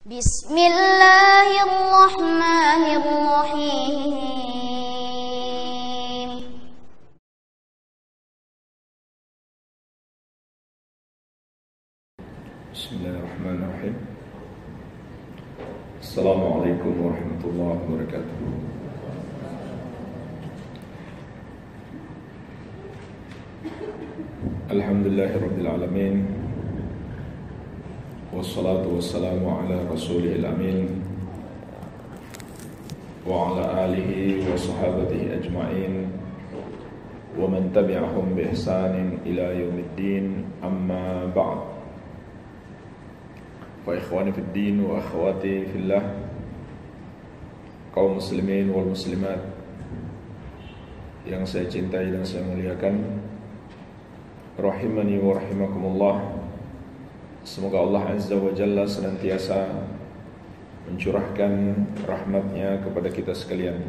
Bismillahirrahmanirrahim. Bismillahirrahmanirrahim. Assalamualaikum warahmatullahi wabarakatuh. Alhamdulillahirabbil alamin. Wassalatu wassalamu ala rasulil amin wa ala alihi wa sahabatihi ajma'in wa man tabi'ahum bi ihsanin ila yaumiddin, amma ba'd. Wa ikhwani fid din wa akhwati fillah, kaum muslimin wal muslimat yang saya cintai dan saya muliakan, rahimani wa rahimakumullah. Semoga Allah Azza wa Jalla senantiasa mencurahkan rahmatnya kepada kita sekalian.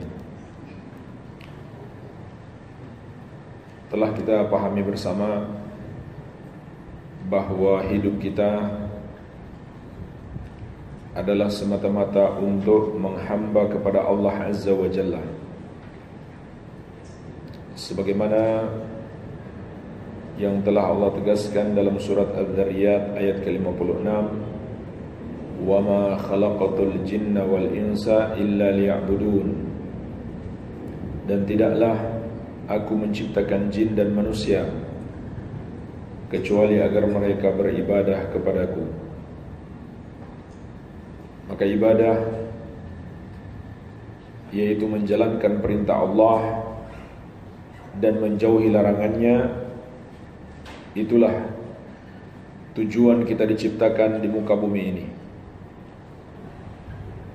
Telah kita pahami bersama bahwa hidup kita adalah semata-mata untuk menghamba kepada Allah Azza wa Jalla, sebagaimana yang telah Allah tegaskan dalam surat Adz-Dzariyat ayat ke-56, "Wa ma khalaqatul jinna wal insa illa liya'budun." Dan tidaklah aku menciptakan jin dan manusia kecuali agar mereka beribadah kepadaku. Maka ibadah, yaitu menjalankan perintah Allah dan menjauhi larangannya, itulah tujuan kita diciptakan di muka bumi ini.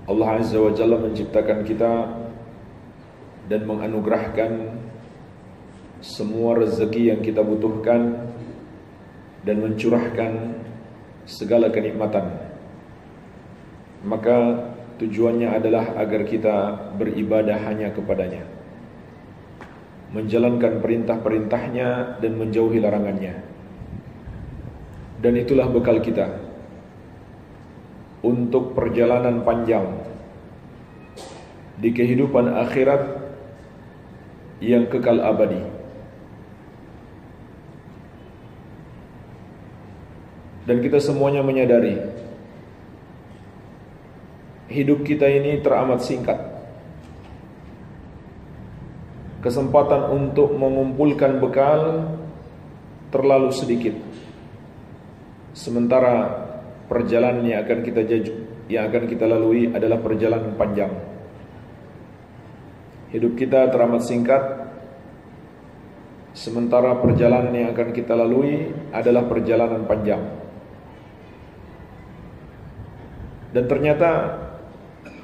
Allah Azza wa Jalla menciptakan kita dan menganugerahkan semua rezeki yang kita butuhkan dan mencurahkan segala kenikmatan. Maka tujuannya adalah agar kita beribadah hanya kepadanya, menjalankan perintah-perintahnya dan menjauhi larangannya. Dan itulah bekal kita untuk perjalanan panjang di kehidupan akhirat yang kekal abadi. Dan kita semuanya menyadari hidup kita ini teramat singkat. Kesempatan untuk mengumpulkan bekal terlalu sedikit. Sementara perjalanan yang akan kita lalui adalah perjalanan panjang. Hidup kita teramat singkat, sementara perjalanan yang akan kita lalui adalah perjalanan panjang. Dan ternyata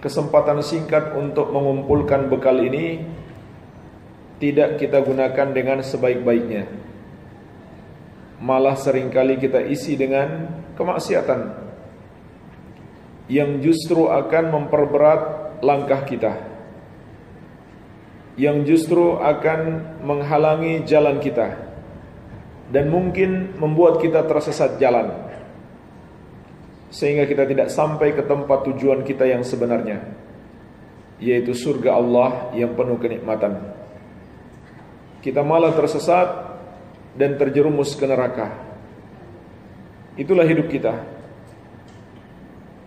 kesempatan singkat untuk mengumpulkan bekal ini tidak kita gunakan dengan sebaik-baiknya. Malah seringkali kita isi dengan kemaksiatan yang justru akan memperberat langkah kita, yang justru akan menghalangi jalan kita, dan mungkin membuat kita tersesat jalan, sehingga kita tidak sampai ke tempat tujuan kita yang sebenarnya, yaitu surga Allah yang penuh kenikmatan. Kita malah tersesat dan terjerumus ke neraka. Itulah hidup kita.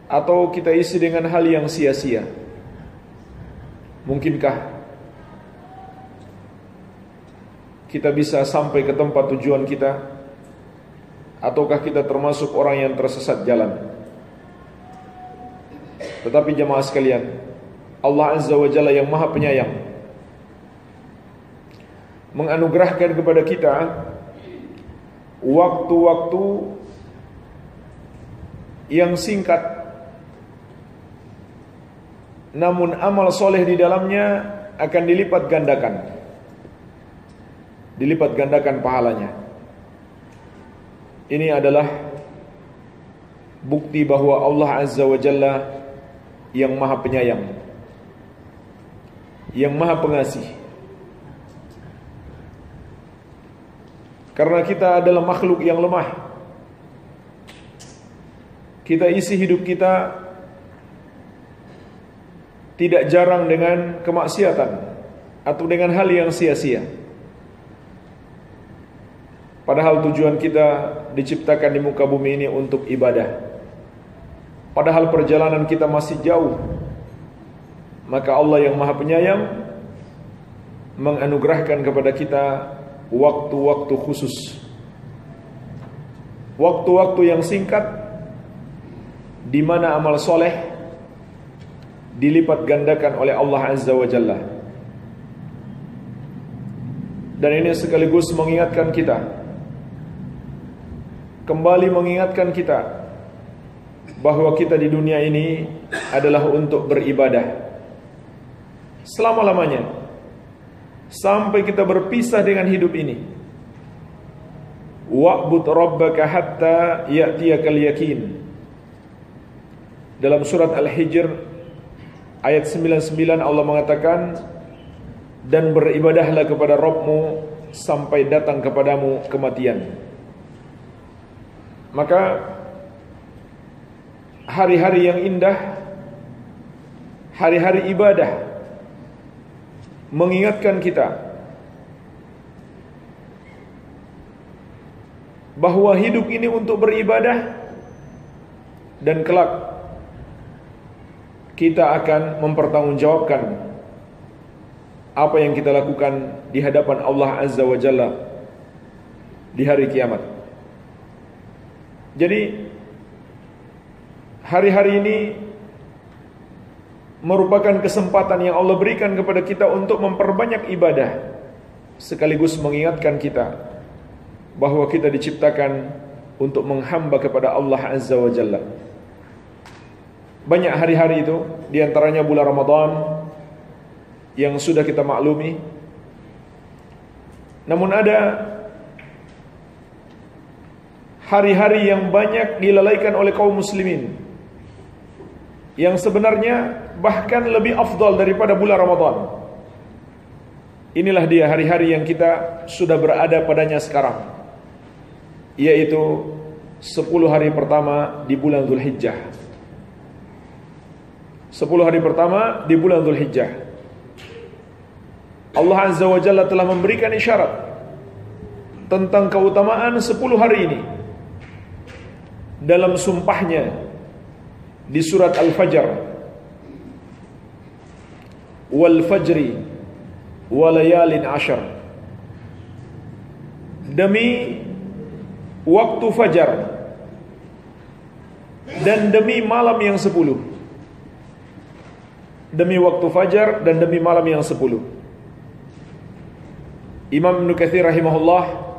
Atau kita isi dengan hal yang sia-sia. Mungkinkah kita bisa sampai ke tempat tujuan kita? Ataukah kita termasuk orang yang tersesat jalan? Tetapi jemaah sekalian, Allah Azza wa Jalla yang Maha Penyayang menganugerahkan kepada kita waktu-waktu yang singkat, namun amal soleh di dalamnya akan dilipat gandakan pahalanya. Ini adalah bukti bahwa Allah Azza wa Jalla yang Maha Penyayang, yang Maha Pengasih. Karena kita adalah makhluk yang lemah. Kita isi hidup kita tidak jarang dengan kemaksiatan atau dengan hal yang sia-sia. Padahal tujuan kita diciptakan di muka bumi ini untuk ibadah. Padahal perjalanan kita masih jauh. Maka Allah yang Maha Penyayang menganugerahkan kepada kita waktu-waktu khusus, waktu-waktu yang singkat, di mana amal soleh dilipat gandakan oleh Allah Azza wa Jalla. Dan ini sekaligus mengingatkan kita, kembali mengingatkan kita bahwa kita di dunia ini adalah untuk beribadah selama-lamanya, sampai kita berpisah dengan hidup ini. Wa'bud rabbaka hatta ya'tiyakal yakin. Dalam surat Al-Hijr ayat 99 Allah mengatakan, dan beribadahlah kepada Rabbmu sampai datang kepadamu kematian. Maka hari-hari yang indah, hari-hari ibadah, mengingatkan kita bahwa hidup ini untuk beribadah, dan kelak kita akan mempertanggungjawabkan apa yang kita lakukan di hadapan Allah Azza wa Jalla di hari kiamat. Jadi hari-hari ini merupakan kesempatan yang Allah berikan kepada kita untuk memperbanyak ibadah, sekaligus mengingatkan kita bahwa kita diciptakan untuk menghamba kepada Allah Azza wa Jalla. Banyak hari-hari itu, diantaranya bulan Ramadan yang sudah kita maklumi. Namun ada hari-hari yang banyak dilalaikan oleh kaum muslimin, yang sebenarnya bahkan lebih afdal daripada bulan Ramadan. Inilah dia hari-hari yang kita sudah berada padanya sekarang, yaitu 10 hari pertama di bulan Dzulhijjah. 10 hari pertama di bulan Dzulhijjah, Allah Azza wa Jalla telah memberikan isyarat tentang keutamaan 10 hari ini dalam sumpahnya di surat Al-Fajr. Wal fajri wa layalin ashar. Demi waktu fajar dan demi malam yang 10. Demi waktu fajar dan demi malam yang 10. Imam Ibnu Katsir rahimahullah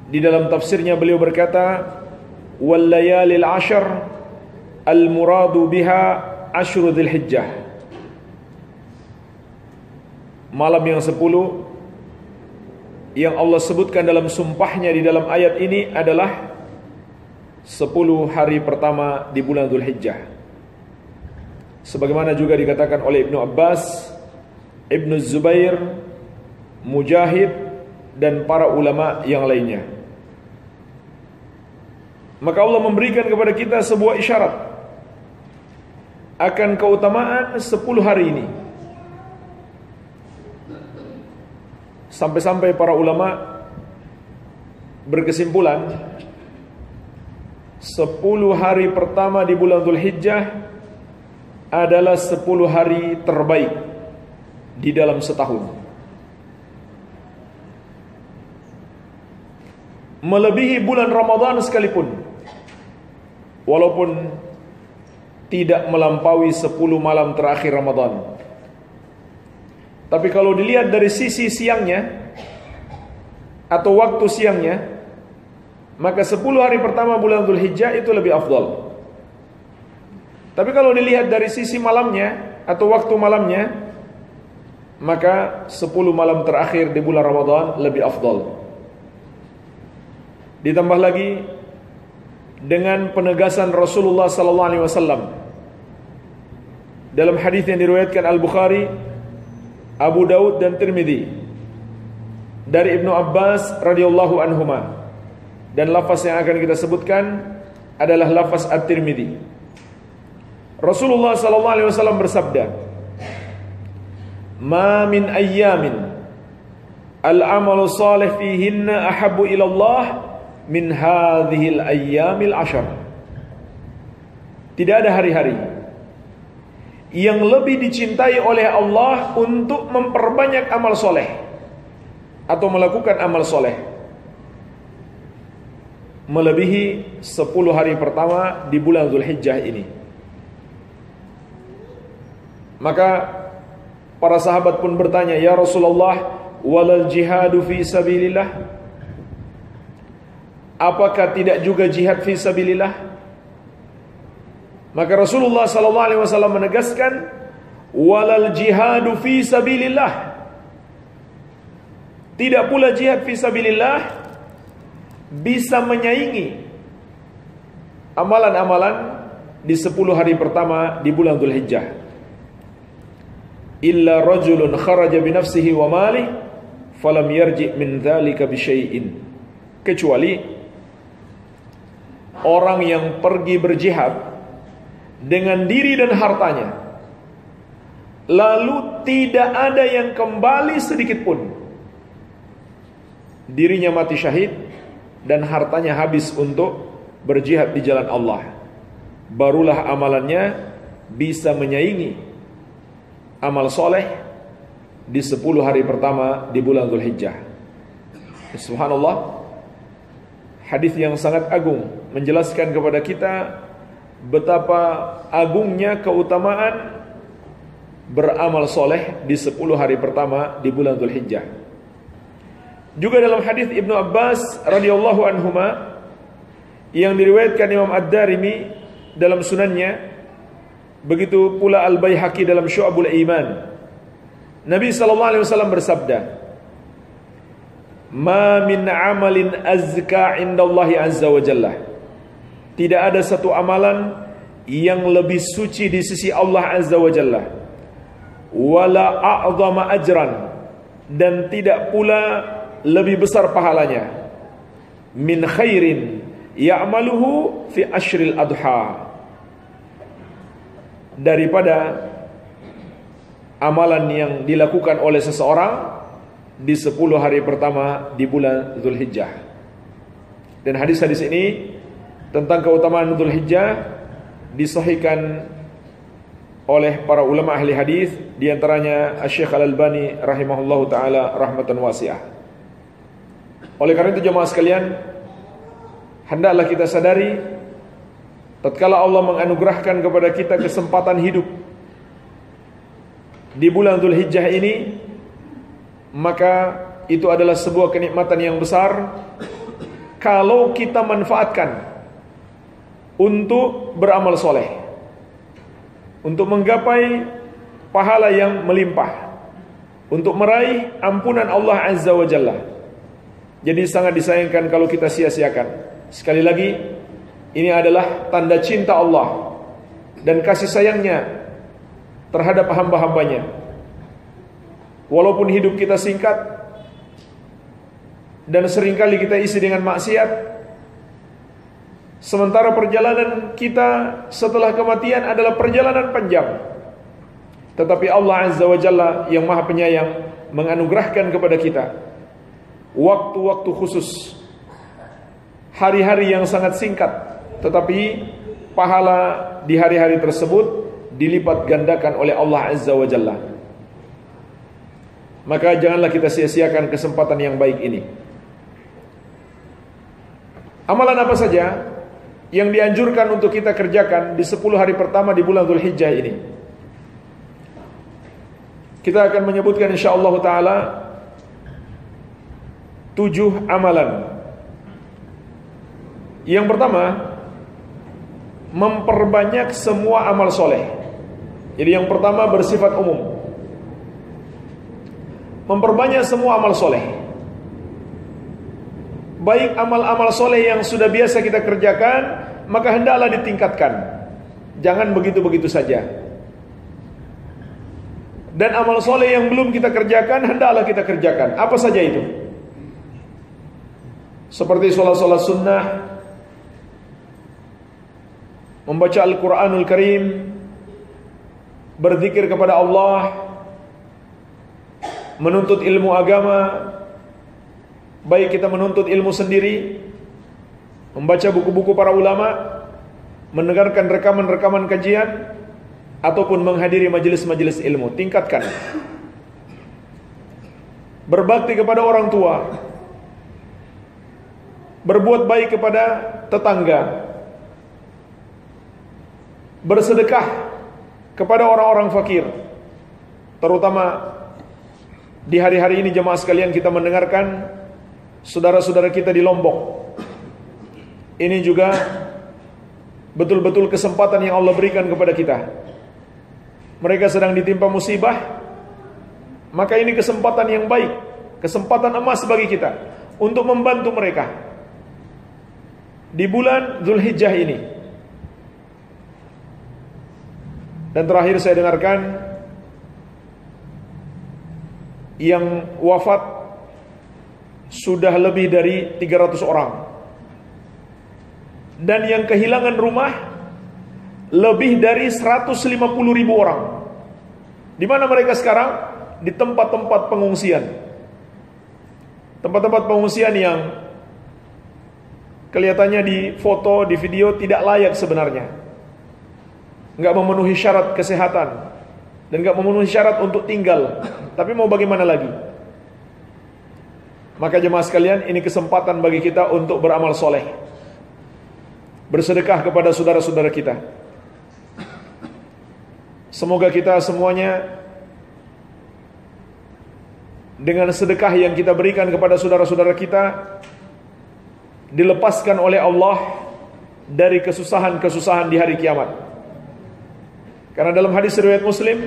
di dalam tafsirnya beliau berkata, wal layalil ashar al muradu biha ashru Dzulhijjah. Malam yang 10 yang Allah sebutkan dalam sumpahnya di dalam ayat ini adalah 10 hari pertama di bulan Dzulhijjah. Sebagaimana juga dikatakan oleh Ibnu Abbas, Ibnu Zubair, Mujahid, dan para ulama yang lainnya. Maka Allah memberikan kepada kita sebuah isyarat akan keutamaan 10 hari ini. Sampai-sampai para ulama berkesimpulan 10 hari pertama di bulan Dzulhijjah adalah 10 hari terbaik di dalam setahun, melebihi bulan Ramadan sekalipun, walaupun tidak melampaui 10 malam terakhir Ramadan. Tapi kalau dilihat dari sisi siangnya atau waktu siangnya, maka 10 hari pertama bulan Dzulhijjah itu lebih afdal. Tapi kalau dilihat dari sisi malamnya atau waktu malamnya, maka 10 malam terakhir di bulan Ramadan lebih afdal. Ditambah lagi dengan penegasan Rasulullah SAW dalam hadis yang diriwayatkan Al-Bukhari, Abu Daud dan Tirmidzi dari Ibnu Abbas radhiyallahu anhuma, dan lafaz yang akan kita sebutkan adalah lafaz At-Tirmidzi. Rasulullah sallallahu alaihi wasallam bersabda, "Ma min ayyamin al-amalu salih fihinna ahabbu ila Allah min hadhil ayyamil ashar." Tidak ada hari-hari yang lebih dicintai oleh Allah untuk memperbanyak amal soleh atau melakukan amal soleh melebihi 10 hari pertama di bulan Dzulhijjah ini. Maka para sahabat pun bertanya, "Ya Rasulullah, walal jihadu fi sabilillah?" Apakah tidak juga jihad fi sabilillah? Maka Rasulullah sallallahu alaihi wasallam menegaskan, walal jihadu fi sabilillah. Tidak pula jihad fi sabilillah bisa menyaingi amalan-amalan di 10 hari pertama di bulan Dzulhijjah. Illa rajulun kharaja bi nafsihi wa malih falam yarji min dzalika bi syai'in. Kecuali orang yang pergi berjihad dengan diri dan hartanya, lalu tidak ada yang kembali sedikit pun. Dirinya mati syahid dan hartanya habis untuk berjihad di jalan Allah, barulah amalannya bisa menyaingi amal soleh di 10 hari pertama di bulan Dzulhijjah. Subhanallah, hadis yang sangat agung menjelaskan kepada kita betapa agungnya keutamaan beramal soleh di 10 hari pertama di bulan Dzulhijjah. Juga dalam hadis Ibnu Abbas radhiyallahu anhuma yang diriwayatkan Imam Ad-Darimi dalam sunannya, begitu pula Al-Baihaqi dalam Syu'abul Iman, Nabi sallallahu alaihi wasallam bersabda, "Ma min amalin azka indallahi azza wa jalla." Tidak ada satu amalan yang lebih suci di sisi Allah azza wa jalla, wala a'zama ajran, dan tidak pula lebih besar pahalanya, min khairin ya'maluhu fi ashril adha, daripada amalan yang dilakukan oleh seseorang di 10 hari pertama di bulan Dzulhijjah. Dan hadis-hadis ini tentang keutamaan Dzulhijjah disahihkan oleh para ulama ahli hadis, di antaranya Asy-Syaikh Al-Albani rahimahullahu taala rahmatan wasi'ah. Oleh karena itu jemaah sekalian, hendaklah kita sadari tatkala Allah menganugerahkan kepada kita kesempatan hidup di bulan Dzulhijjah ini, maka itu adalah sebuah kenikmatan yang besar kalau kita manfaatkan untuk beramal soleh, untuk menggapai pahala yang melimpah, untuk meraih ampunan Allah Azza wa Jalla. Jadi sangat disayangkan kalau kita sia-siakan. Sekali lagi, ini adalah tanda cinta Allah dan kasih sayangnya terhadap hamba-hambanya. Walaupun hidup kita singkat dan seringkali kita isi dengan maksiat, sementara perjalanan kita setelah kematian adalah perjalanan panjang, tetapi Allah Azza wa Jalla yang Maha Penyayang menganugerahkan kepada kita waktu-waktu khusus, hari-hari yang sangat singkat, tetapi pahala di hari-hari tersebut dilipat gandakan oleh Allah Azza wa Jalla. Maka janganlah kita sia-siakan kesempatan yang baik ini. Amalan apa saja yang dianjurkan untuk kita kerjakan di 10 hari pertama di bulan Dzulhijjah ini? Kita akan menyebutkan insyaallah taala 7 amalan. Yang pertama, memperbanyak semua amal soleh. Jadi yang pertama bersifat umum, memperbanyak semua amal soleh. Baik amal-amal soleh yang sudah biasa kita kerjakan, maka hendaklah ditingkatkan. Jangan begitu-begitu saja. Dan amal soleh yang belum kita kerjakan, hendaklah kita kerjakan. Apa saja itu? Seperti sholat-sholat sunnah, membaca Al-Quranul Karim, berzikir kepada Allah, menuntut ilmu agama, baik kita menuntut ilmu sendiri, membaca buku-buku para ulama, mendengarkan rekaman-rekaman kajian, ataupun menghadiri majelis-majelis ilmu. Tingkatkan. Berbakti kepada orang tua, berbuat baik kepada tetangga, bersedekah kepada orang-orang fakir. Terutama di hari-hari ini jemaah sekalian, kita mendengarkan saudara-saudara kita di Lombok. Ini juga betul-betul kesempatan yang Allah berikan kepada kita. Mereka sedang ditimpa musibah, maka ini kesempatan yang baik, kesempatan emas bagi kita untuk membantu mereka di bulan Dzulhijjah ini. Dan terakhir saya dengarkan, yang wafat sudah lebih dari 300 orang, dan yang kehilangan rumah lebih dari 150.000 orang. Di mana mereka sekarang? Di tempat-tempat pengungsian. Tempat-tempat pengungsian yang kelihatannya di foto, di video tidak layak sebenarnya. Enggak memenuhi syarat kesehatan dan enggak memenuhi syarat untuk tinggal. Tapi mau bagaimana lagi? Maka jemaah sekalian, ini kesempatan bagi kita untuk beramal soleh, bersedekah kepada saudara-saudara kita. Semoga kita semuanya dengan sedekah yang kita berikan kepada saudara-saudara kita dilepaskan oleh Allah dari kesusahan-kesusahan di hari kiamat. Karena dalam hadis riwayat Muslim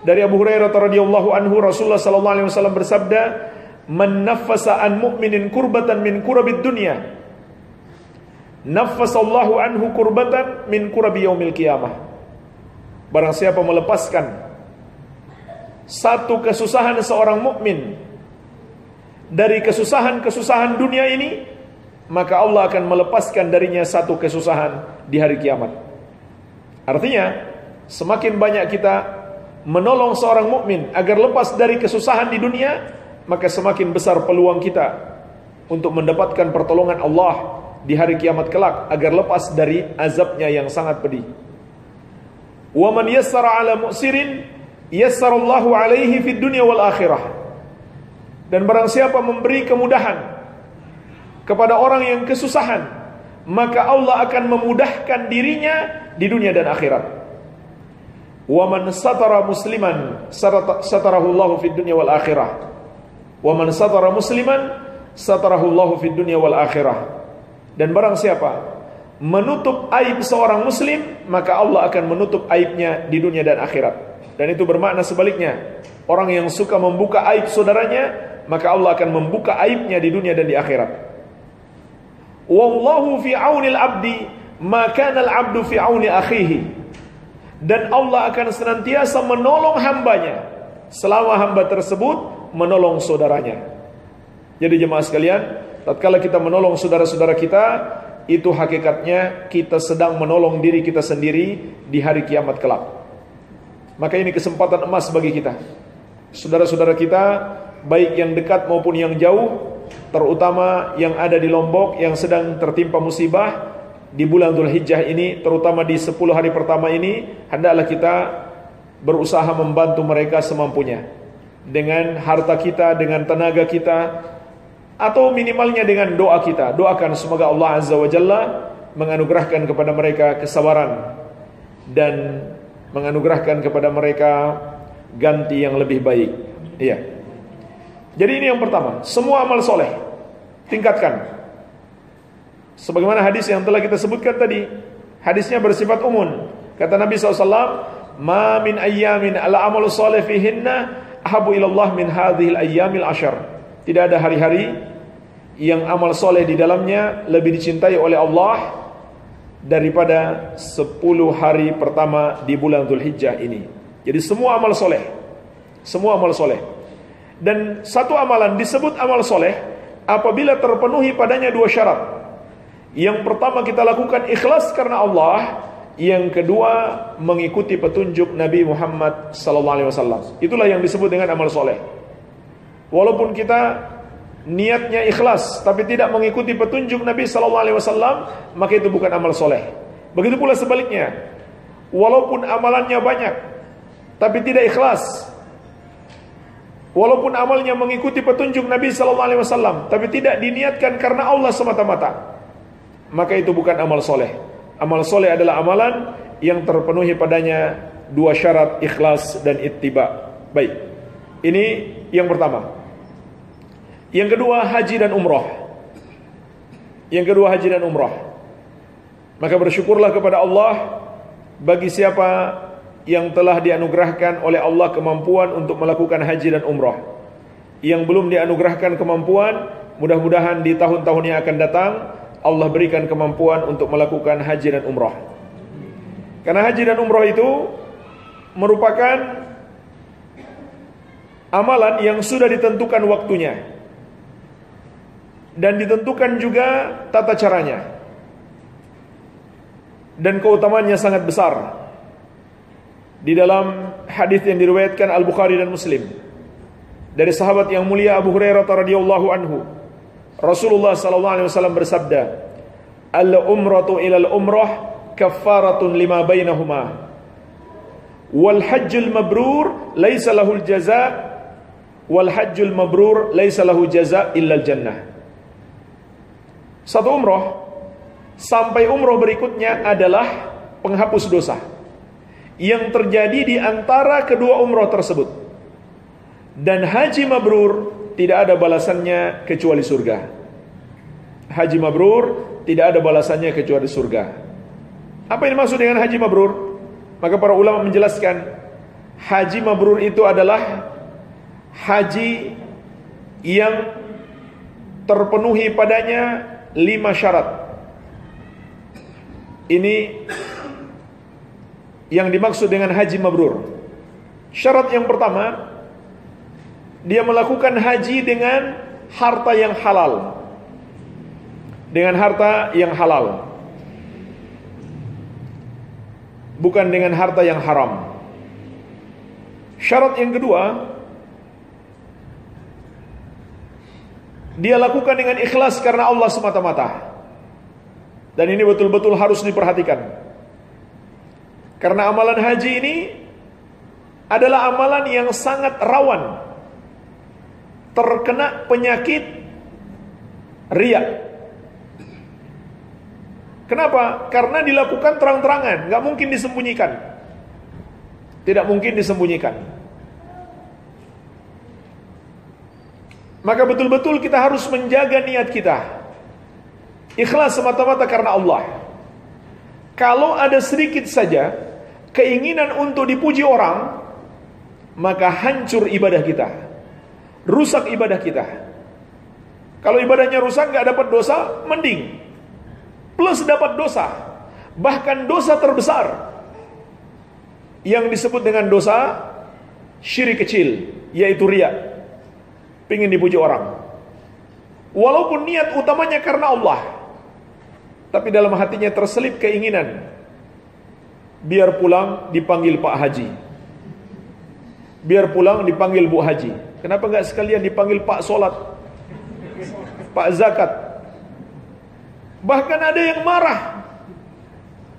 dari Abu Hurairah radhiyallahu anhu, Rasulullah sallallahu alaihi wasallam bersabda, "Man naffasa an mu'minin kurbatan min kurabid dunya, naffasallahu anhu kurbatan min kurabi yaumil qiyamah." Barang siapa melepaskan satu kesusahan seorang mukmin dari kesusahan-kesusahan dunia ini, maka Allah akan melepaskan darinya satu kesusahan di hari kiamat. Artinya, semakin banyak kita menolong seorang mukmin agar lepas dari kesusahan di dunia, maka semakin besar peluang kita untuk mendapatkan pertolongan Allah di hari kiamat kelak agar lepas dari azabnya yang sangat pedih. Wa man yassara 'ala mu'sirin yassarallahu 'alaihi fid dunya wal akhirah. Dan barang siapa memberi kemudahan kepada orang yang kesusahan, maka Allah akan memudahkan dirinya di dunia dan akhirat. Wa man satara musliman satarahu Allahu fid dunya wal akhirah. Wa man satara musliman satarahu Allahu fid dunya wal akhirah. Dan barang siapa menutup aib seorang muslim, maka Allah akan menutup aibnya di dunia dan akhirat. Dan itu bermakna sebaliknya. Orang yang suka membuka aib saudaranya, maka Allah akan membuka aibnya di dunia dan di akhirat. Wallahu fi aunil abdi ma kana al-abdu fi auni akhihi. Dan Allah akan senantiasa menolong hambanya selama hamba tersebut menolong saudaranya. Jadi jemaah sekalian, tatkala kita menolong saudara-saudara kita, itu hakikatnya kita sedang menolong diri kita sendiri di hari kiamat kelak. Maka ini kesempatan emas bagi kita. Saudara-saudara kita, baik yang dekat maupun yang jauh, terutama yang ada di Lombok yang sedang tertimpa musibah di bulan Dzulhijjah ini, terutama di 10 hari pertama ini, hendaklah kita berusaha membantu mereka semampunya. Dengan harta kita, dengan tenaga kita, atau minimalnya dengan doa kita. Doakan semoga Allah Azza wa Jalla menganugerahkan kepada mereka kesabaran dan menganugerahkan kepada mereka ganti yang lebih baik. Iya. Jadi ini yang pertama, semua amal soleh tingkatkan. Sebagaimana hadis yang telah kita sebutkan tadi, hadisnya bersifat umum. Kata Nabi SAW, "Ma min ayyamin ala amalu soleh fihinna ahabu ilallah min hadhil ayyamil ashar." Tidak ada hari-hari yang amal soleh di dalamnya lebih dicintai oleh Allah daripada 10 hari pertama di bulan Dzulhijjah ini. Jadi semua amal soleh, semua amal soleh. Dan satu amalan disebut amal soleh apabila terpenuhi padanya 2 syarat. Yang pertama kita lakukan ikhlas karena Allah. Yang kedua, mengikuti petunjuk Nabi Muhammad SAW. Itulah yang disebut dengan amal soleh. Walaupun kita niatnya ikhlas, tapi tidak mengikuti petunjuk Nabi SAW, maka itu bukan amal soleh. Begitu pula sebaliknya, walaupun amalannya banyak, tapi tidak ikhlas. Walaupun amalnya mengikuti petunjuk Nabi SAW, tapi tidak diniatkan karena Allah semata-mata, maka itu bukan amal soleh. Amal soleh adalah amalan yang terpenuhi padanya dua syarat, ikhlas dan ittiba. Baik, ini yang pertama. Yang kedua, haji dan umrah. Yang kedua, haji dan umrah. Maka bersyukurlah kepada Allah bagi siapa yang telah dianugerahkan oleh Allah kemampuan untuk melakukan haji dan umrah. Yang belum dianugerahkan kemampuan, mudah-mudahan di tahun-tahun yang akan datang Allah berikan kemampuan untuk melakukan haji dan umrah. Karena haji dan umrah itu merupakan amalan yang sudah ditentukan waktunya dan ditentukan juga tata caranya, dan keutamaannya sangat besar. Di dalam hadis yang diriwayatkan Al-Bukhari dan Muslim dari sahabat yang mulia Abu Hurairah radhiyallahu anhu, Rasulullah SAW bersabda, "Al-umratu ilal umrah kaffaratun lima bainahuma, wal hajjul mabrur laisa lahul jaza, wal hajjul mabrur laisa lahu jaza illal jannah." Satu umrah sampai umrah berikutnya adalah penghapus dosa yang terjadi di antara kedua umrah tersebut. Dan haji mabrur tidak ada balasannya kecuali surga. Haji mabrur tidak ada balasannya kecuali surga. Apa yang dimaksud dengan haji mabrur? Maka para ulama menjelaskan, haji mabrur itu adalah haji yang terpenuhi padanya 5 syarat. Ini yang dimaksud dengan haji mabrur. Syarat yang pertama, dia melakukan haji dengan harta yang halal. Dengan harta yang halal, bukan dengan harta yang haram. Syarat yang kedua, dia lakukan dengan ikhlas karena Allah semata-mata. Dan ini betul-betul harus diperhatikan, karena amalan haji ini adalah amalan yang sangat rawan terkena penyakit riya. Kenapa? Karena dilakukan terang-terangan, gak mungkin disembunyikan. Tidak mungkin disembunyikan. Maka betul-betul kita harus menjaga niat kita. Ikhlas semata-mata karena Allah. Kalau ada sedikit saja keinginan untuk dipuji orang, maka hancur ibadah kita, rusak ibadah kita. Kalau ibadahnya rusak, gak dapat dosa, mending plus dapat dosa, bahkan dosa terbesar yang disebut dengan dosa syirik kecil, yaitu riya. Pengen dipuji orang, walaupun niat utamanya karena Allah, tapi dalam hatinya terselip keinginan biar pulang dipanggil Pak Haji, biar pulang dipanggil Bu Haji. Kenapa enggak sekalian dipanggil Pak Solat, Pak Zakat? Bahkan ada yang marah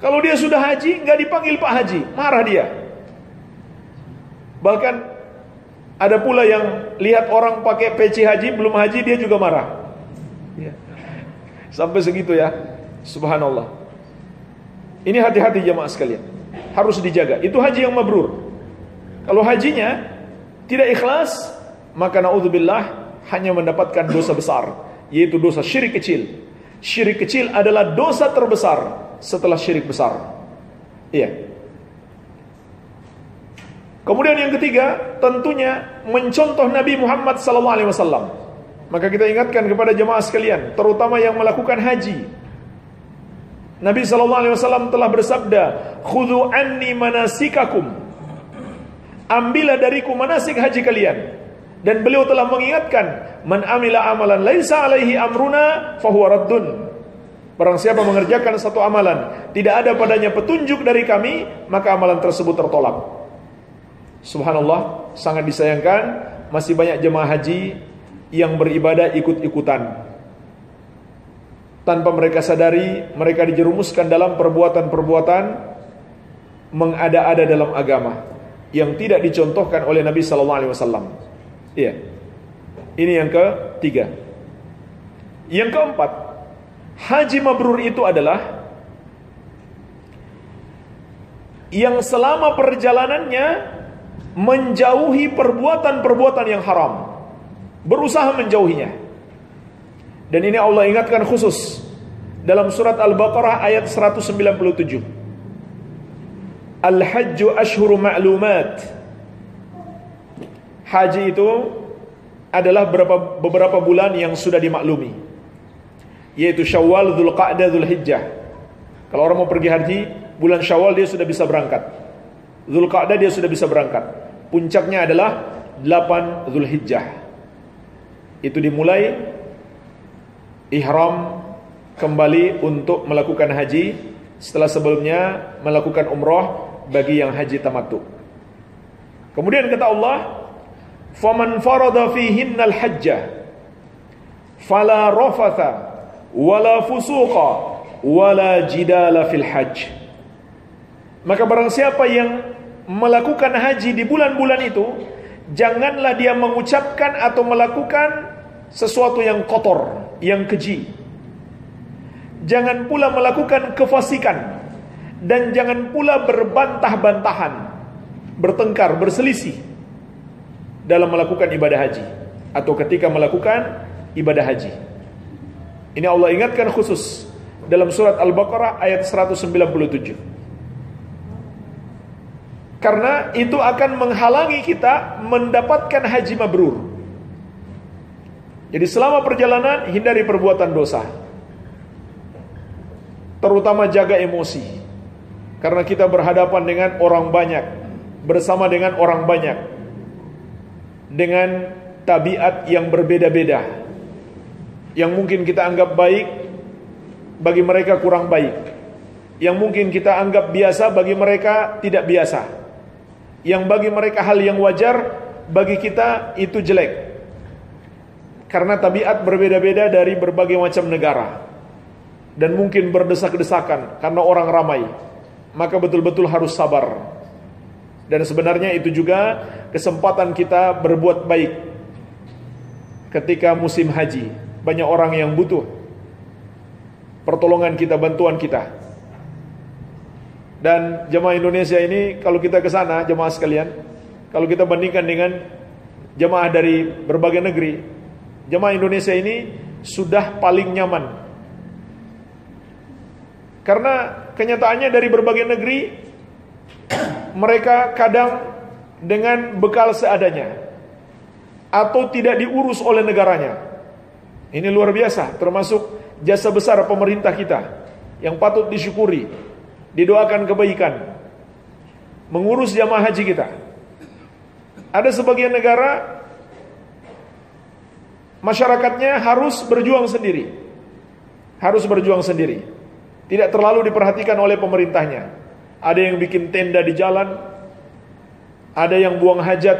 kalau dia sudah haji enggak dipanggil Pak Haji, marah dia. Bahkan ada pula yang lihat orang pakai peci haji belum haji, dia juga marah. Sampai segitu ya. Subhanallah. Ini hati-hati jemaah sekalian, harus dijaga. Itu haji yang mabrur. Kalau hajinya tidak ikhlas, maka naudzubillah hanya mendapatkan dosa besar, yaitu dosa syirik kecil. Syirik kecil adalah dosa terbesar setelah syirik besar. Iya. Kemudian yang ketiga, tentunya mencontoh Nabi Muhammad SAW. Maka kita ingatkan kepada jemaah sekalian, terutama yang melakukan haji. Nabi SAW telah bersabda, "Khudhu anni manasikakum." Ambillah dariku manasik haji kalian. Dan beliau telah mengingatkan, "Man amila amalan laisa alaihi amruna fahuwa raddun." Barang siapa mengerjakan satu amalan, tidak ada padanya petunjuk dari kami, maka amalan tersebut tertolak. Subhanallah, sangat disayangkan masih banyak jemaah haji yang beribadah ikut-ikutan. Tanpa mereka sadari, mereka dijerumuskan dalam perbuatan-perbuatan mengada-ada dalam agama yang tidak dicontohkan oleh Nabi sallallahu alaihi wasallam. Iya. Ini yang ketiga. Yang keempat, haji mabrur itu adalah yang selama perjalanannya menjauhi perbuatan-perbuatan yang haram, berusaha menjauhinya. Dan ini Allah ingatkan khusus dalam surat Al-Baqarah ayat 197. Al-hajju ashhuru ma'lumat. Haji itu adalah beberapa bulan yang sudah dimaklumi, yaitu Syawal, Dzulqa'dah, Dzulhijjah. Kalau orang mau pergi haji, bulan Syawal dia sudah bisa berangkat, Dzulqa'dah dia sudah bisa berangkat. Puncaknya adalah 8 Dzulhijjah. Itu dimulai ihram kembali untuk melakukan haji setelah sebelumnya melakukan umrah bagi yang haji tamattu. Kemudian kata Allah, faman farada fihinnal hajja fala rafatha wala fusuqa wala jidala fil hajj. Maka barang siapa yang melakukan haji di bulan-bulan itu, janganlah dia mengucapkan atau melakukan sesuatu yang kotor, yang keji. Jangan pula melakukan kefasikan, dan jangan pula berbantah-bantahan, bertengkar, berselisih dalam melakukan ibadah haji atau ketika melakukan ibadah haji. Ini Allah ingatkan khusus dalam surat Al-Baqarah ayat 197. Karena itu akan menghalangi kita mendapatkan haji mabrur. Jadi selama perjalanan hindari perbuatan dosa, terutama jaga emosi, karena kita berhadapan dengan orang banyak, bersama dengan orang banyak, dengan tabiat yang berbeda-beda. Yang mungkin kita anggap baik, bagi mereka kurang baik. Yang mungkin kita anggap biasa, bagi mereka tidak biasa. Yang bagi mereka hal yang wajar, bagi kita itu jelek. Karena tabiat berbeda-beda dari berbagai macam negara, dan mungkin berdesak-desakan karena orang ramai. Maka betul-betul harus sabar. Dan sebenarnya itu juga kesempatan kita berbuat baik ketika musim haji. Banyak orang yang butuh pertolongan kita, bantuan kita. Dan jemaah Indonesia ini, kalau kita ke sana, jemaah sekalian, kalau kita bandingkan dengan jemaah dari berbagai negeri, jemaah Indonesia ini sudah paling nyaman. Karena kenyataannya dari berbagai negeri, mereka kadang dengan bekal seadanya, atau tidak diurus oleh negaranya. Ini luar biasa, termasuk jasa besar pemerintah kita yang patut disyukuri. Didoakan kebaikan mengurus jamaah haji kita. Ada sebagian negara masyarakatnya harus berjuang sendiri. Harus berjuang sendiri. Tidak terlalu diperhatikan oleh pemerintahnya. Ada yang bikin tenda di jalan, ada yang buang hajat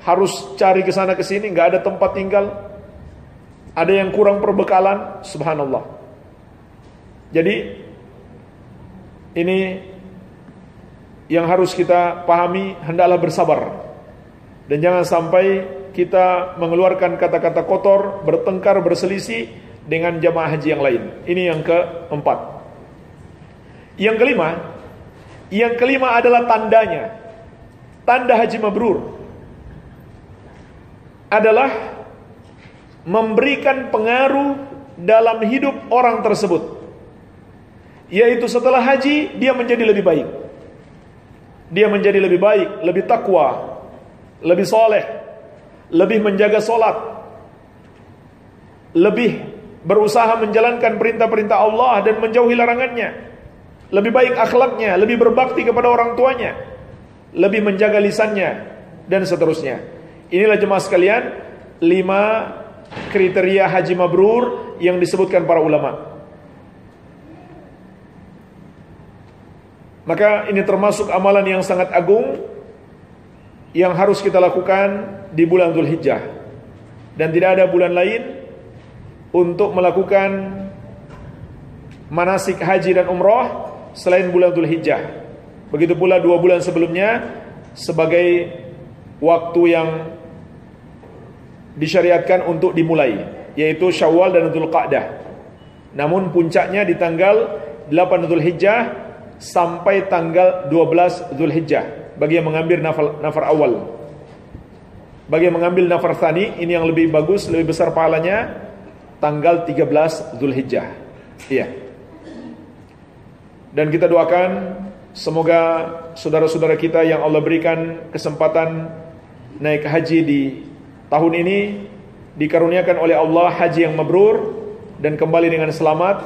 harus cari ke sana ke sini, nggak ada tempat tinggal. Ada yang kurang perbekalan, subhanallah. Jadi ini yang harus kita pahami, hendaklah bersabar. Dan jangan sampai kita mengeluarkan kata-kata kotor, bertengkar, berselisih dengan jamaah haji yang lain. Ini yang keempat. Yang kelima adalah tandanya. Tanda haji mabrur adalah memberikan pengaruh dalam hidup orang tersebut. Yaitu setelah haji dia menjadi lebih baik. Dia menjadi lebih baik, lebih takwa, lebih soleh, lebih menjaga solat, lebih berusaha menjalankan perintah-perintah Allah dan menjauhi larangannya, lebih baik akhlaknya, lebih berbakti kepada orang tuanya, lebih menjaga lisannya, dan seterusnya. Inilah jemaah sekalian 5 kriteria haji mabrur yang disebutkan para ulama. Maka ini termasuk amalan yang sangat agung yang harus kita lakukan di bulan Dzulhijjah. Dan tidak ada bulan lain untuk melakukan manasik haji dan umrah selain bulan Dzulhijjah. Begitu pula 2 bulan sebelumnya sebagai waktu yang disyariatkan untuk dimulai, yaitu Syawal dan Dzulqa'dah. Namun puncaknya di tanggal 8 Dzulhijjah sampai tanggal 12 Dzulhijjah bagi yang mengambil nafar awal. Bagi yang mengambil nafar tsani, ini yang lebih bagus, lebih besar pahalanya, tanggal 13 Dzulhijjah. Iya. Dan kita doakan semoga saudara-saudara kita yang Allah berikan kesempatan naik haji di tahun ini dikaruniakan oleh Allah haji yang mabrur dan kembali dengan selamat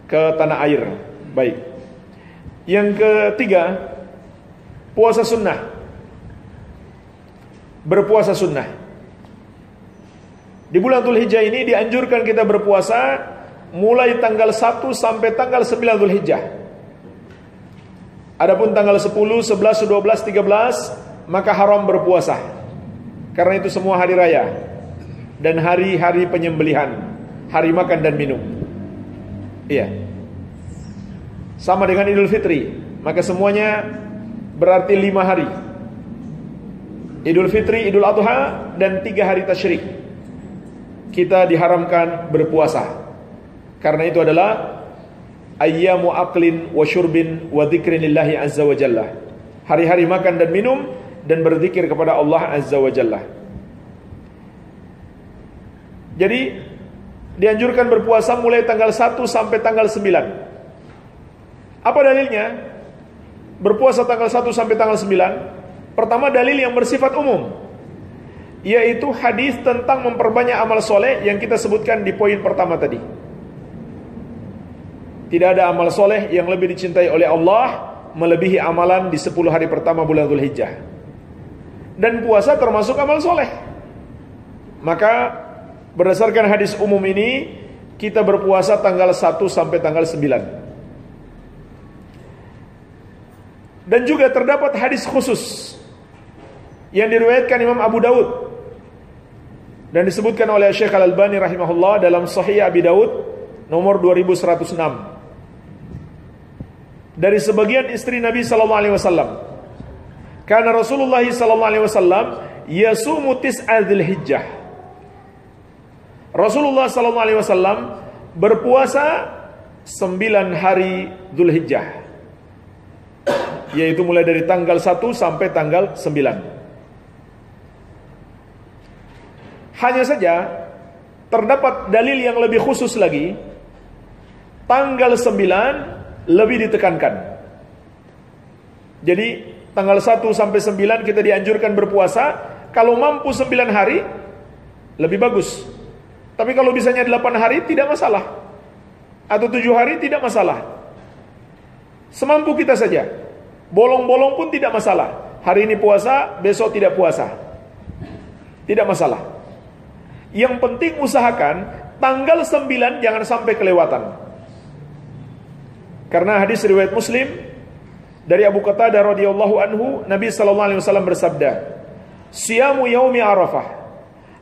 ke tanah air. Baik. Yang ketiga, puasa sunnah. Berpuasa sunnah. Di bulan Dzulhijjah ini dianjurkan kita berpuasa mulai tanggal 1 sampai tanggal 9 Dzulhijjah. Adapun tanggal 10, 11, 12, 13 maka haram berpuasa. Karena itu semua hari raya dan hari-hari penyembelihan, hari makan dan minum. Iya. Sama dengan Idul Fitri, maka semuanya berarti 5 hari. Idul Fitri, Idul Adha, dan 3 hari tasyrik kita diharamkan berpuasa. Karena itu adalah ayyamu aqlin wa syurbin wa dzikrin lillahi azza wa jalla. Hari-hari makan dan minum dan berzikir kepada Allah azza wa jalla. Jadi dianjurkan berpuasa mulai tanggal 1 sampai tanggal 9. Apa dalilnya? Berpuasa tanggal 1 sampai tanggal 9. Pertama, dalil yang bersifat umum, yaitu hadis tentang memperbanyak amal soleh yang kita sebutkan di poin pertama tadi. Tidak ada amal soleh yang lebih dicintai oleh Allah melebihi amalan di 10 hari pertama bulan Dzulhijjah. Dan puasa termasuk amal soleh. Maka berdasarkan hadis umum ini, kita berpuasa tanggal 1 sampai tanggal 9. Dan juga terdapat hadis khusus yang diriwayatkan Imam Abu Daud dan disebutkan oleh Syekh Al-Albani rahimahullah dalam Sahih Abi Daud nomor 2106 dari sebagian istri Nabi sallallahu alaihi wasallam. Karena Rasulullah sallallahu alaihi wasallam yasumu tis'a Dzulhijjah. Rasulullah sallallahu alaihi wasallam berpuasa 9 hari Dzulhijjah, yaitu mulai dari tanggal 1 sampai tanggal 9. Hanya saja terdapat dalil yang lebih khusus lagi. Tanggal 9 lebih ditekankan. Jadi tanggal 1 sampai 9 kita dianjurkan berpuasa. Kalau mampu 9 hari lebih bagus. Tapi kalau bisanya 8 hari tidak masalah, atau 7 hari tidak masalah. Semampu kita saja. Bolong-bolong pun tidak masalah. Hari ini puasa, besok tidak puasa, tidak masalah. Yang penting usahakan tanggal 9 jangan sampai kelewatan. Karena hadis riwayat Muslim dari Abu Qatadah radhiyallahu anhu, Nabi sallallahu alaihi wasallam bersabda, "Siyamu yaumi Arafah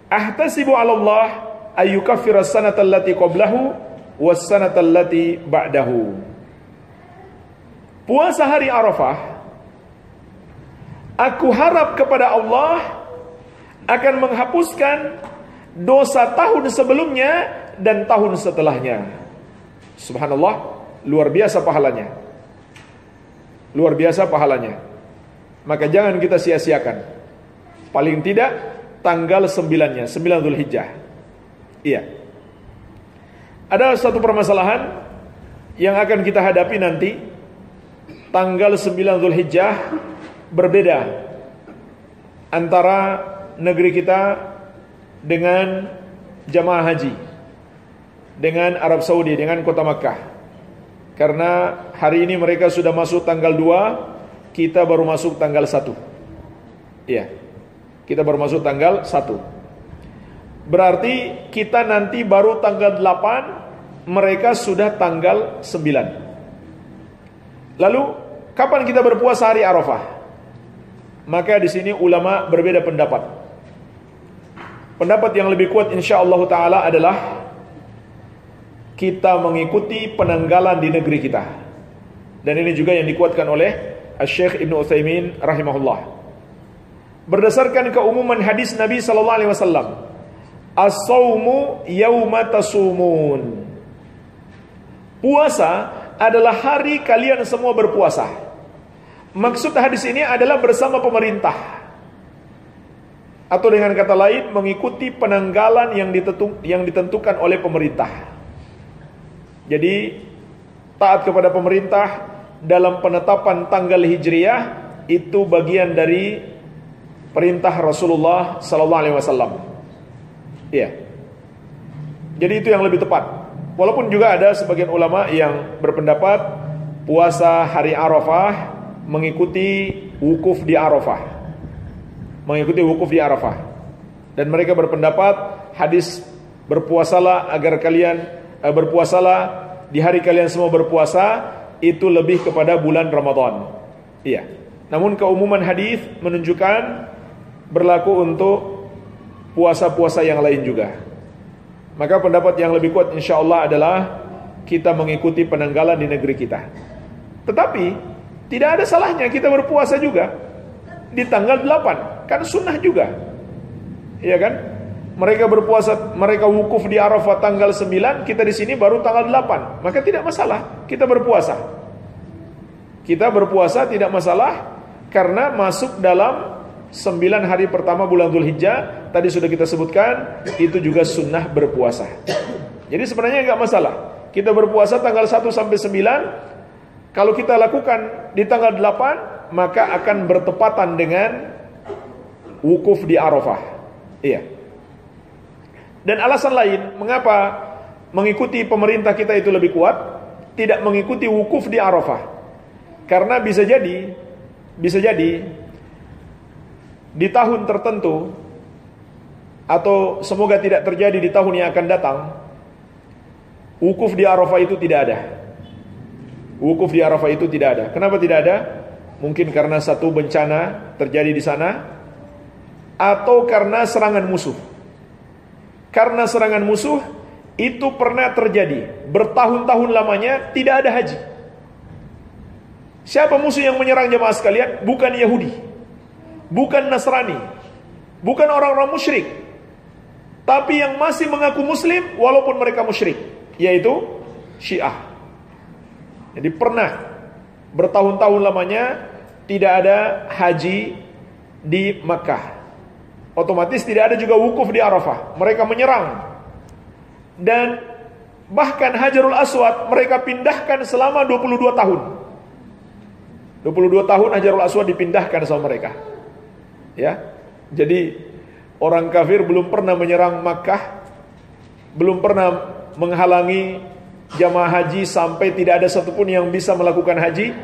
ahtasibu 'ala Allah ayyukaffira as-sanata allati qablahu was-sanata allati ba'dahu." Puasa hari Arafah, aku harap kepada Allah akan menghapuskan dosa tahun sebelumnya dan tahun setelahnya. Subhanallah, luar biasa pahalanya. Luar biasa pahalanya. Maka jangan kita sia-siakan. Paling tidak tanggal 9-nya, 9 Dzulhijjah. Iya. Ada satu permasalahan yang akan kita hadapi nanti. Tanggal 9 Dzulhijjah berbeda antara negeri kita dengan jamaah haji, dengan Arab Saudi, dengan kota Makkah. Karena hari ini mereka sudah masuk tanggal 2, kita baru masuk tanggal 1. Iya, kita baru masuk tanggal 1. Berarti kita nanti baru tanggal 8, mereka sudah tanggal 9. Lalu kapan kita berpuasa hari Arafah? Maka di sini ulama berbeda pendapat. Pendapat yang lebih kuat insyaallah taala adalah kita mengikuti penanggalan di negeri kita. Dan ini juga yang dikuatkan oleh Syekh Ibnu Utsaimin rahimahullah. Berdasarkan keumuman hadis Nabi sallallahu alaihi wasallam, as-saumu yauma tasumun. Puasa adalah hari kalian semua berpuasa. Maksud hadis ini adalah bersama pemerintah. Atau dengan kata lain, mengikuti penanggalan yang ditentukan oleh pemerintah. Jadi, taat kepada pemerintah dalam penetapan tanggal hijriyah itu bagian dari perintah Rasulullah sallallahu alaihi wasallam. Iya. Jadi itu yang lebih tepat. Walaupun juga ada sebagian ulama yang berpendapat puasa hari Arafah mengikuti wukuf di Arafah. Mengikuti wukuf di Arafah. Dan mereka berpendapat hadis berpuasalah agar kalian berpuasalah di hari kalian semua berpuasa itu lebih kepada bulan Ramadan. Iya. Namun keumuman hadis menunjukkan berlaku untuk puasa-puasa yang lain juga. Maka pendapat yang lebih kuat insyaallah adalah kita mengikuti penanggalan di negeri kita. Tetapi tidak ada salahnya kita berpuasa juga di tanggal 8, kan sunnah juga. Iya kan? Mereka berpuasa, mereka wukuf di Arafah tanggal 9, kita di sini baru tanggal 8. Maka tidak masalah kita berpuasa. Kita berpuasa tidak masalah karena masuk dalam 9 hari pertama bulan Dzulhijjah. Tadi sudah kita sebutkan, itu juga sunnah berpuasa. Jadi sebenarnya enggak masalah kita berpuasa tanggal 1 sampai 9. Kalau kita lakukan di tanggal 8, maka akan bertepatan dengan wukuf di Arafah. Iya. Dan alasan lain mengapa mengikuti pemerintah kita itu lebih kuat, tidak mengikuti wukuf di Arafah. Karena bisa jadi di tahun tertentu, atau semoga tidak terjadi di tahun yang akan datang, wukuf di Arafah itu tidak ada. Wukuf di Arafah itu tidak ada. Kenapa tidak ada? Mungkin karena satu bencana terjadi di sana, atau karena serangan musuh. Karena serangan musuh itu pernah terjadi bertahun-tahun lamanya tidak ada haji. Siapa musuh yang menyerang jemaah sekalian? Bukan Yahudi, bukan Nasrani, bukan orang-orang musyrik, tapi yang masih mengaku muslim walaupun mereka musyrik, yaitu Syiah. Jadi pernah bertahun-tahun lamanya tidak ada haji di Makkah. Otomatis tidak ada juga wukuf di Arafah. Mereka menyerang. Dan bahkan Hajarul Aswad mereka pindahkan selama 22 tahun. 22 tahun Hajarul Aswad dipindahkan sama mereka. Ya. Jadi orang kafir belum pernah menyerang Makkah, belum pernah menghalangi jamaah haji sampai tidak ada satupun yang bisa melakukan haji.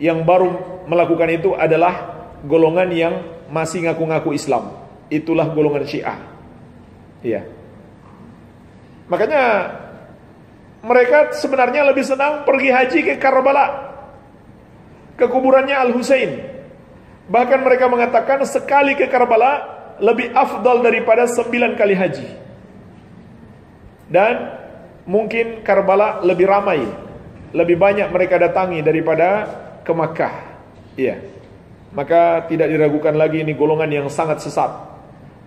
Yang baru melakukan itu adalah golongan yang masih ngaku-ngaku Islam. Itulah golongan Syiah. Iya. Makanya mereka sebenarnya lebih senang pergi haji ke Karbala, ke kuburannya Al-Husain. Bahkan mereka mengatakan sekali ke Karbala lebih afdal daripada 9 kali haji. Dan mungkin Karbala lebih ramai, lebih banyak mereka datangi daripada ke Makkah. Iya. Maka tidak diragukan lagi ini golongan yang sangat sesat.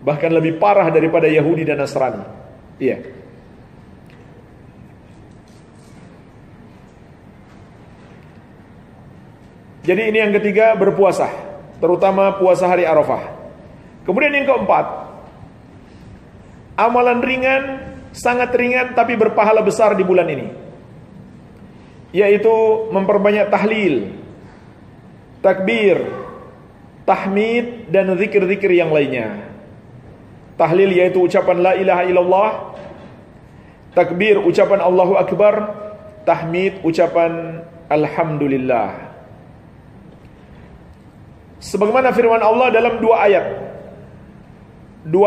Bahkan lebih parah daripada Yahudi dan Nasrani. Iya. Jadi ini yang ketiga, berpuasa, terutama puasa hari Arafah. Kemudian yang keempat, amalan ringan, sangat ringan tapi berpahala besar di bulan ini, yaitu memperbanyak tahlil, takbir, tahmid, dan zikir-zikir yang lainnya. Tahlil yaitu ucapan la ilaha illallah, takbir ucapan Allahu Akbar, tahmid ucapan alhamdulillah. Sebagaimana firman Allah dalam dua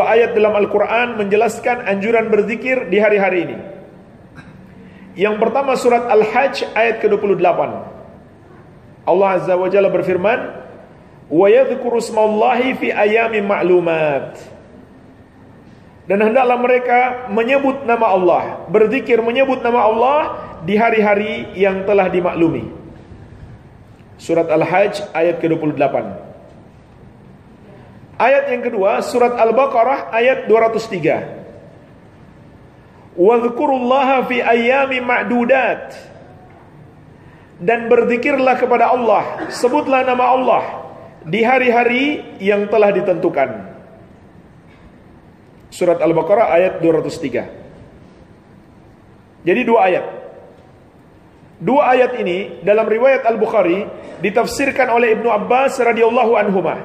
ayat dalam Al-Quran menjelaskan anjuran berzikir di hari-hari ini. Yang pertama surat Al-Hajj ayat ke-28. Allah Azza wa Jalla berfirman, "Wa yadhkuru ismallahi fi ayyamin ma'lumat." Dan hendaklah mereka menyebut nama Allah, berzikir menyebut nama Allah di hari-hari yang telah dimaklumi. Surat Al-Hajj ayat ke-28. Ayat yang kedua, surat Al-Baqarah ayat 203. Wadhkurullaha fi ayyamin ma'dudat. Dan berzikirlah kepada Allah, sebutlah nama Allah di hari-hari yang telah ditentukan. Surat Al-Baqarah ayat 203. Jadi dua ayat. Dua ayat ini dalam riwayat Al-Bukhari ditafsirkan oleh Ibnu Abbas radhiyallahu anhuma.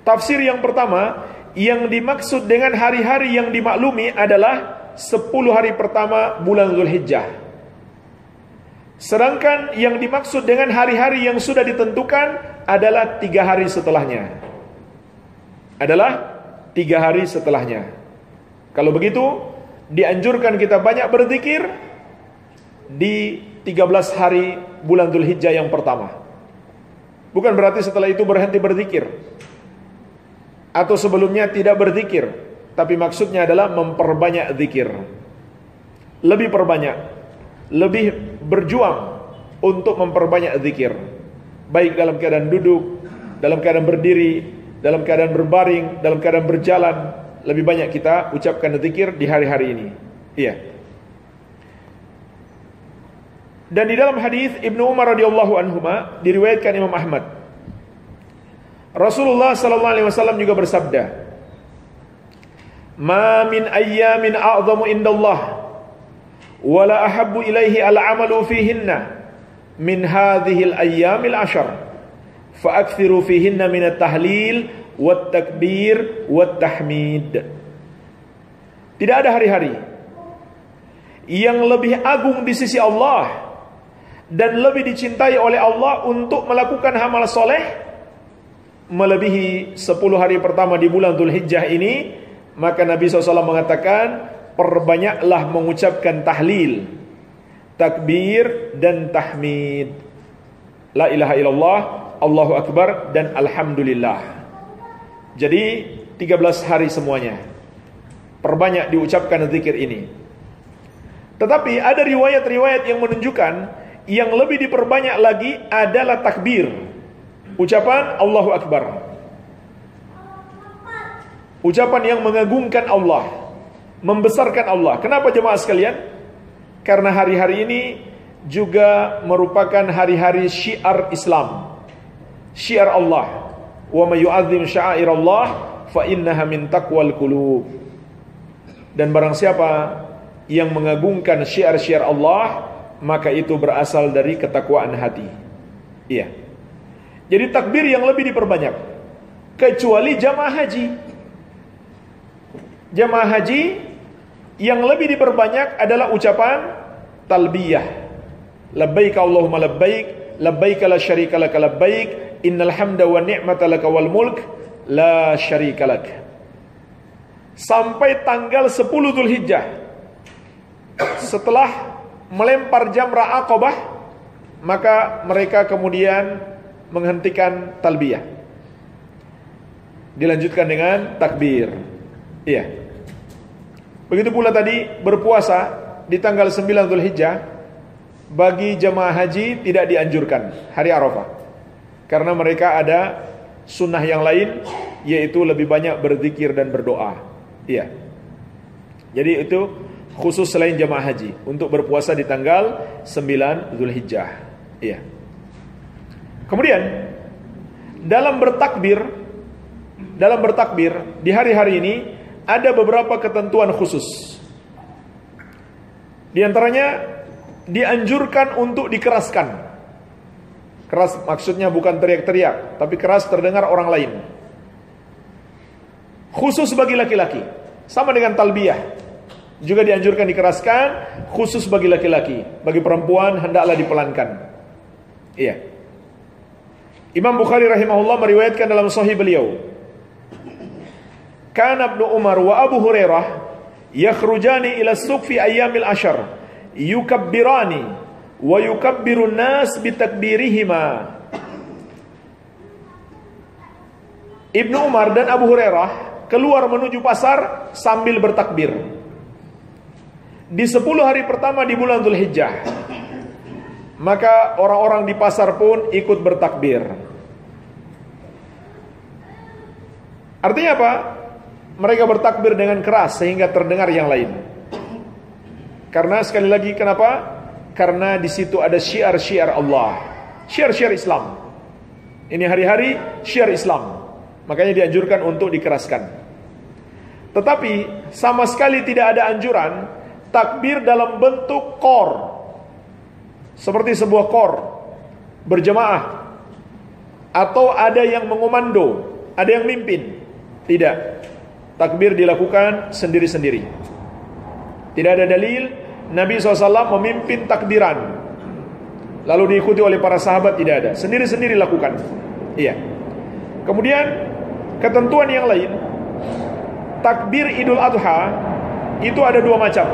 Tafsir yang pertama, yang dimaksud dengan hari-hari yang dimaklumi adalah 10 hari pertama bulan Zulhijjah. Sedangkan yang dimaksud dengan hari-hari yang sudah ditentukan adalah 3 hari setelahnya. Kalau begitu, dianjurkan kita banyak berzikir di 13 hari bulan Dzulhijjah yang pertama. Bukan berarti setelah itu berhenti berzikir, atau sebelumnya tidak berzikir, tapi maksudnya adalah memperbanyak zikir. Lebih perbanyak, lebih berjuang untuk memperbanyak zikir. Baik dalam keadaan duduk, dalam keadaan berdiri, dalam keadaan berbaring, dalam keadaan berjalan, lebih banyak kita ucapkan zikir di hari-hari ini. Iya. Dan di dalam hadis Ibnu Umar radhiyallahu anhuma diriwayatkan Imam Ahmad, Rasulullah sallallahu alaihi wasallam juga bersabda, "Ma min ayyamin a'zamu indallah wa la ahabbu ilaihi al-'amalu fihinna min hadhil ayyamil 'ashar." Fa'akthiru fihinna minat tahlil wat takbir wat tahmid. Tidak ada hari-hari yang lebih agung di sisi Allah dan lebih dicintai oleh Allah untuk melakukan amal soleh melebihi 10 hari pertama di bulan Dzulhijjah ini. Maka Nabi SAW mengatakan, perbanyaklah mengucapkan tahlil, takbir dan tahmid. La ilaha illallah, Allahu Akbar, dan Alhamdulillah. Jadi 13 hari semuanya perbanyak diucapkan zikir ini. Tetapi ada riwayat-riwayat yang menunjukkan yang lebih diperbanyak lagi adalah takbir, ucapan Allahu Akbar, ucapan yang mengagungkan Allah, membesarkan Allah. Kenapa jemaah sekalian? Karena hari-hari ini juga merupakan hari-hari syiar Islam, syiar Allah. Wa may yu'azzim sya'airallah fa innaha min taqwal qulub. Dan barang siapa yang mengagungkan syiar-syiar Allah, maka itu berasal dari ketakwaan hati. Iya. Jadi takbir yang lebih diperbanyak, kecuali jamaah haji. Jamaah haji yang lebih diperbanyak adalah ucapan talbiyah. Labbaik Allahumma labbaik, labbaik la syarika laka labbaik, innal hamda wa ni'mata laka wal mulk la syarika lak. Sampai tanggal 10 Dzulhijjah, setelah melempar jamrah Aqabah, maka mereka kemudian menghentikan talbiyah, dilanjutkan dengan takbir. Iya. Begitu pula tadi berpuasa di tanggal 9 Dzulhijjah bagi jemaah haji tidak dianjurkan hari Arafah, karena mereka ada sunnah yang lain, yaitu lebih banyak berzikir dan berdoa. Iya. Jadi itu khusus selain jemaah haji untuk berpuasa di tanggal 9 Dzulhijjah. Iya. Kemudian dalam bertakbir di hari-hari ini ada beberapa ketentuan khusus. Di antaranya dianjurkan untuk dikeraskan. Keras maksudnya bukan teriak-teriak, tapi keras terdengar orang lain. Khusus bagi laki-laki, sama dengan talbiyah, juga dianjurkan dikeraskan, khusus bagi laki-laki. Bagi perempuan hendaklah dipelankan. Iya. Imam Bukhari rahimahullah meriwayatkan dalam sahih beliau, Kana Ibnu Umar wa Abu Hurairah yakhrujani ila suq fi ayyamil ashar yukabbirani wa yukabbirun nas bitakbirihima. Ibnu Umar dan Abu Hurairah keluar menuju pasar sambil bertakbir di 10 hari pertama di bulan Dzulhijjah. Maka orang-orang di pasar pun ikut bertakbir. Artinya apa? Mereka bertakbir dengan keras sehingga terdengar yang lain. Karena sekali lagi, kenapa? Karena di situ ada syiar-syiar Allah, syiar-syiar Islam. Ini hari-hari syiar Islam. Makanya dianjurkan untuk dikeraskan. Tetapi sama sekali tidak ada anjuran takbir dalam bentuk qor, seperti sebuah qor berjamaah, atau ada yang mengomando, ada yang mimpin. Tidak. Takbir dilakukan sendiri-sendiri. Tidak ada dalil Nabi SAW memimpin takbiran lalu diikuti oleh para sahabat, tidak ada. Sendiri-sendiri lakukan. Iya. Kemudian ketentuan yang lain, takbir Idul Adha itu ada 2 macam.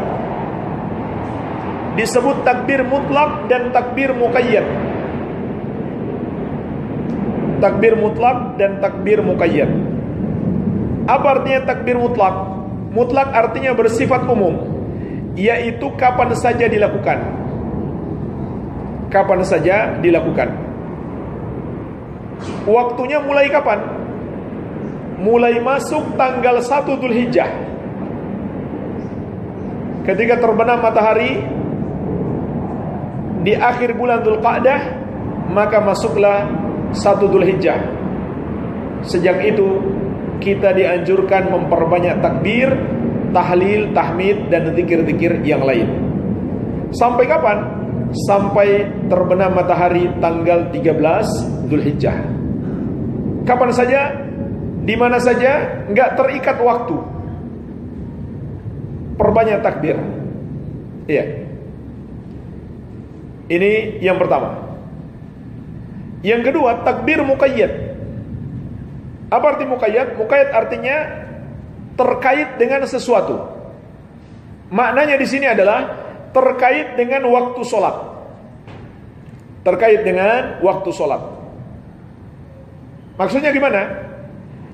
Disebut takbir mutlak dan takbir muqayyad. Takbir mutlak dan takbir muqayyad. Apa artinya takbir mutlak? Mutlak artinya bersifat umum, yaitu kapan saja dilakukan. Kapan saja dilakukan. Waktunya mulai kapan? Mulai masuk tanggal 1 Dzulhijjah. Ketika terbenam matahari di akhir bulan Dzulqa'dah, maka masuklah 1 Dzulhijjah. Sejak itu kita dianjurkan memperbanyak takbir, tahlil, tahmid, dan zikir-zikir yang lain. Sampai kapan? Sampai terbenam matahari tanggal 13 Dzulhijjah. Kapan saja, di mana saja, enggak terikat waktu. Perbanyak takbir. Iya. Ini yang pertama. Yang kedua, takbir muqayyad. Apa arti muqayyad? Muqayyad artinya terkait dengan sesuatu. Maknanya di sini adalah terkait dengan waktu sholat. Terkait dengan waktu sholat. Maksudnya gimana?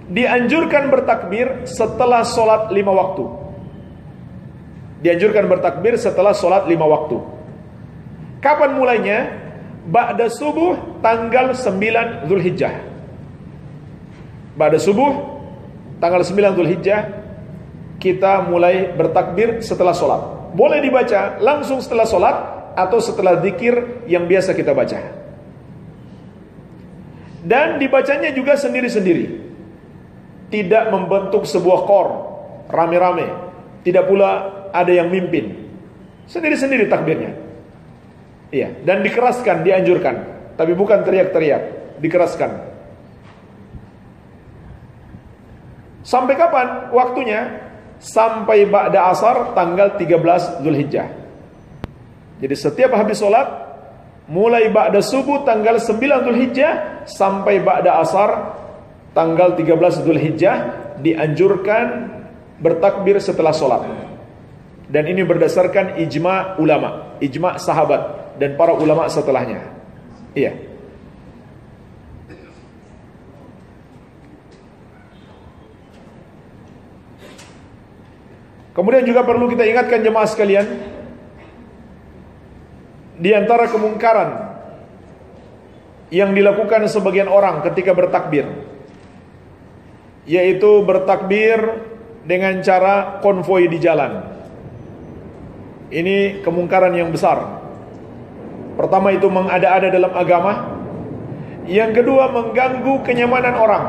Dianjurkan bertakbir setelah sholat 5 waktu. Dianjurkan bertakbir setelah sholat 5 waktu. Kapan mulainya? Ba'da subuh tanggal 9 Dzulhijjah. Ba'da subuh tanggal 9 Dzulhijjah kita mulai bertakbir setelah sholat. Boleh dibaca langsung setelah sholat atau setelah zikir yang biasa kita baca. Dan dibacanya juga sendiri-sendiri. Tidak membentuk sebuah kor rame-rame. Tidak pula ada yang mimpin. Sendiri-sendiri takbirnya. Iya, dan dikeraskan, dianjurkan. Tapi bukan teriak-teriak, dikeraskan. Sampai kapan waktunya? Sampai ba'da asar tanggal 13 Dzulhijjah. Jadi setiap habis sholat, mulai ba'da subuh tanggal 9 Dzulhijjah sampai ba'da asar tanggal 13 Dzulhijjah dianjurkan bertakbir setelah sholat. Dan ini berdasarkan ijma' ulama, ijma' sahabat dan para ulama setelahnya. Iya. Kemudian juga perlu kita ingatkan jemaah sekalian, di antara kemungkaran yang dilakukan sebagian orang ketika bertakbir, yaitu bertakbir dengan cara konvoi di jalan. Ini kemungkaran yang besar. Pertama, itu mengada-ada dalam agama. Yang kedua, mengganggu kenyamanan orang,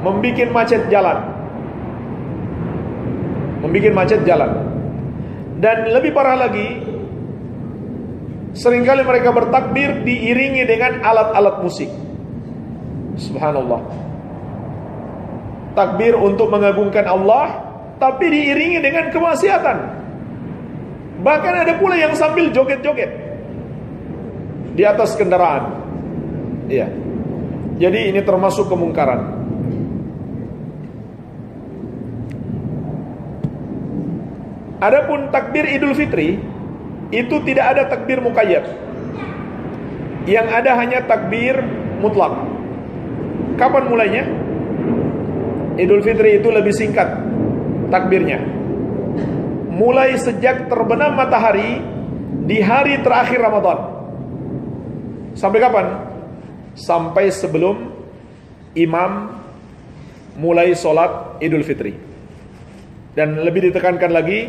membikin macet jalan. Dan lebih parah lagi, seringkali mereka bertakbir diiringi dengan alat-alat musik. Subhanallah. Takbir untuk mengagungkan Allah, tapi diiringi dengan kemaksiatan. Bahkan ada pula yang sambil joget-joget di atas kendaraan. Iya. Jadi ini termasuk kemungkaran. Adapun takbir Idul Fitri, itu tidak ada takbir muqayyad. Yang ada hanya takbir mutlak. Kapan mulainya? Idul Fitri itu lebih singkat takbirnya. Mulai sejak terbenam matahari di hari terakhir Ramadan. Sampai kapan? Sampai sebelum imam mulai sholat Idul Fitri. Dan lebih ditekankan lagi,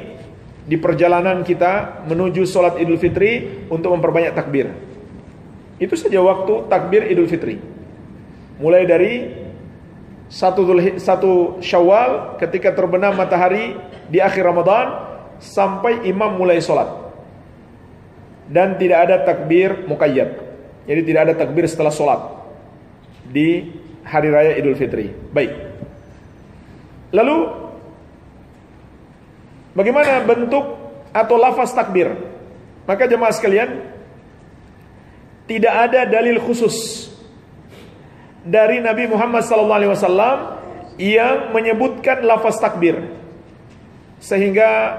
di perjalanan kita menuju sholat Idul Fitri untuk memperbanyak takbir. Itu saja waktu takbir Idul Fitri. Mulai dari 1 Syawal ketika terbenam matahari di akhir Ramadan sampai imam mulai sholat. Dan tidak ada takbir muqayyad. Jadi tidak ada takbir setelah sholat di hari raya Idul Fitri. Baik. Lalu bagaimana bentuk atau lafaz takbir? Maka jemaah sekalian, tidak ada dalil khusus dari Nabi Muhammad SAW yang menyebutkan lafaz takbir. Sehingga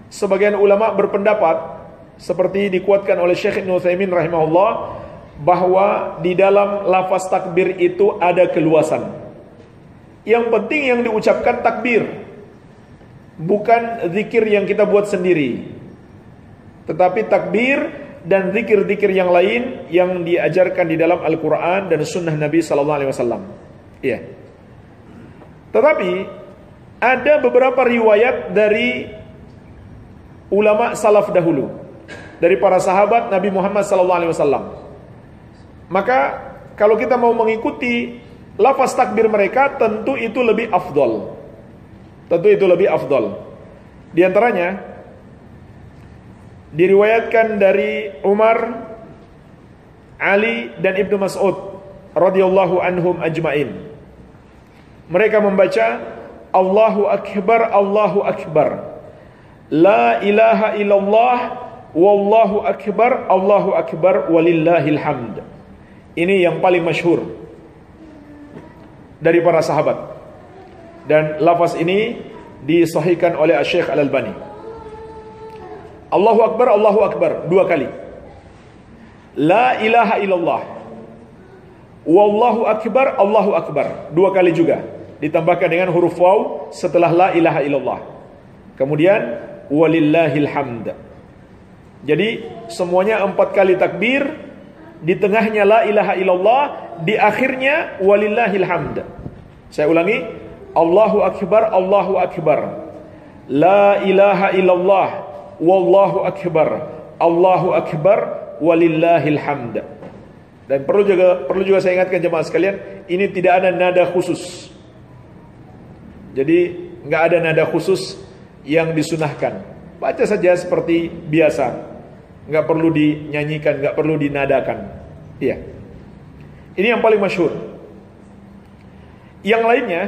sebagian ulama berpendapat, seperti dikuatkan oleh Syekh Ibnu Utsaimin rahimahullah, bahwa di dalam lafaz takbir itu ada keluasan. Yang penting yang diucapkan takbir, bukan zikir yang kita buat sendiri, tetapi takbir dan zikir-zikir yang lain yang diajarkan di dalam Al-Quran dan Sunnah Nabi SAW. Iya. Tetapi ada beberapa riwayat dari ulama salaf dahulu, dari para sahabat Nabi Muhammad SAW. Maka kalau kita mau mengikuti lafaz takbir mereka, tentu itu lebih afdol. Tentu itu lebih afdol. Di antaranya diriwayatkan dari Umar, Ali dan Ibnu Mas'ud radhiyallahu anhum ajmain. Mereka membaca Allahu akbar, Allahu akbar. La ilaha illallah, wallahu akbar, Allahu akbar, walillahil hamd. Ini yang paling masyhur dari para sahabat. Dan lafaz ini disahihkan oleh Syekh Al-Albani. Allahu akbar, Allahu akbar 2 kali. La ilaha illallah, wallahu akbar, Allahu akbar 2 kali juga, ditambahkan dengan huruf waw setelah la ilaha illallah. Kemudian walillahil hamd. Jadi semuanya 4 kali takbir, di tengahnya la ilaha illallah, di akhirnya walillahil hamd. Saya ulangi, Allahu akbar, Allahu akbar, la ilaha illallah, wallahu akbar, Allahu akbar, walillahil hamd. Dan perlu juga saya ingatkan jemaah sekalian, ini tidak ada nada khusus. Jadi nggak ada nada khusus yang disunahkan. Baca saja seperti biasa, nggak perlu dinyanyikan, nggak perlu dinadakan. Iya. Ini yang paling masyhur. Yang lainnya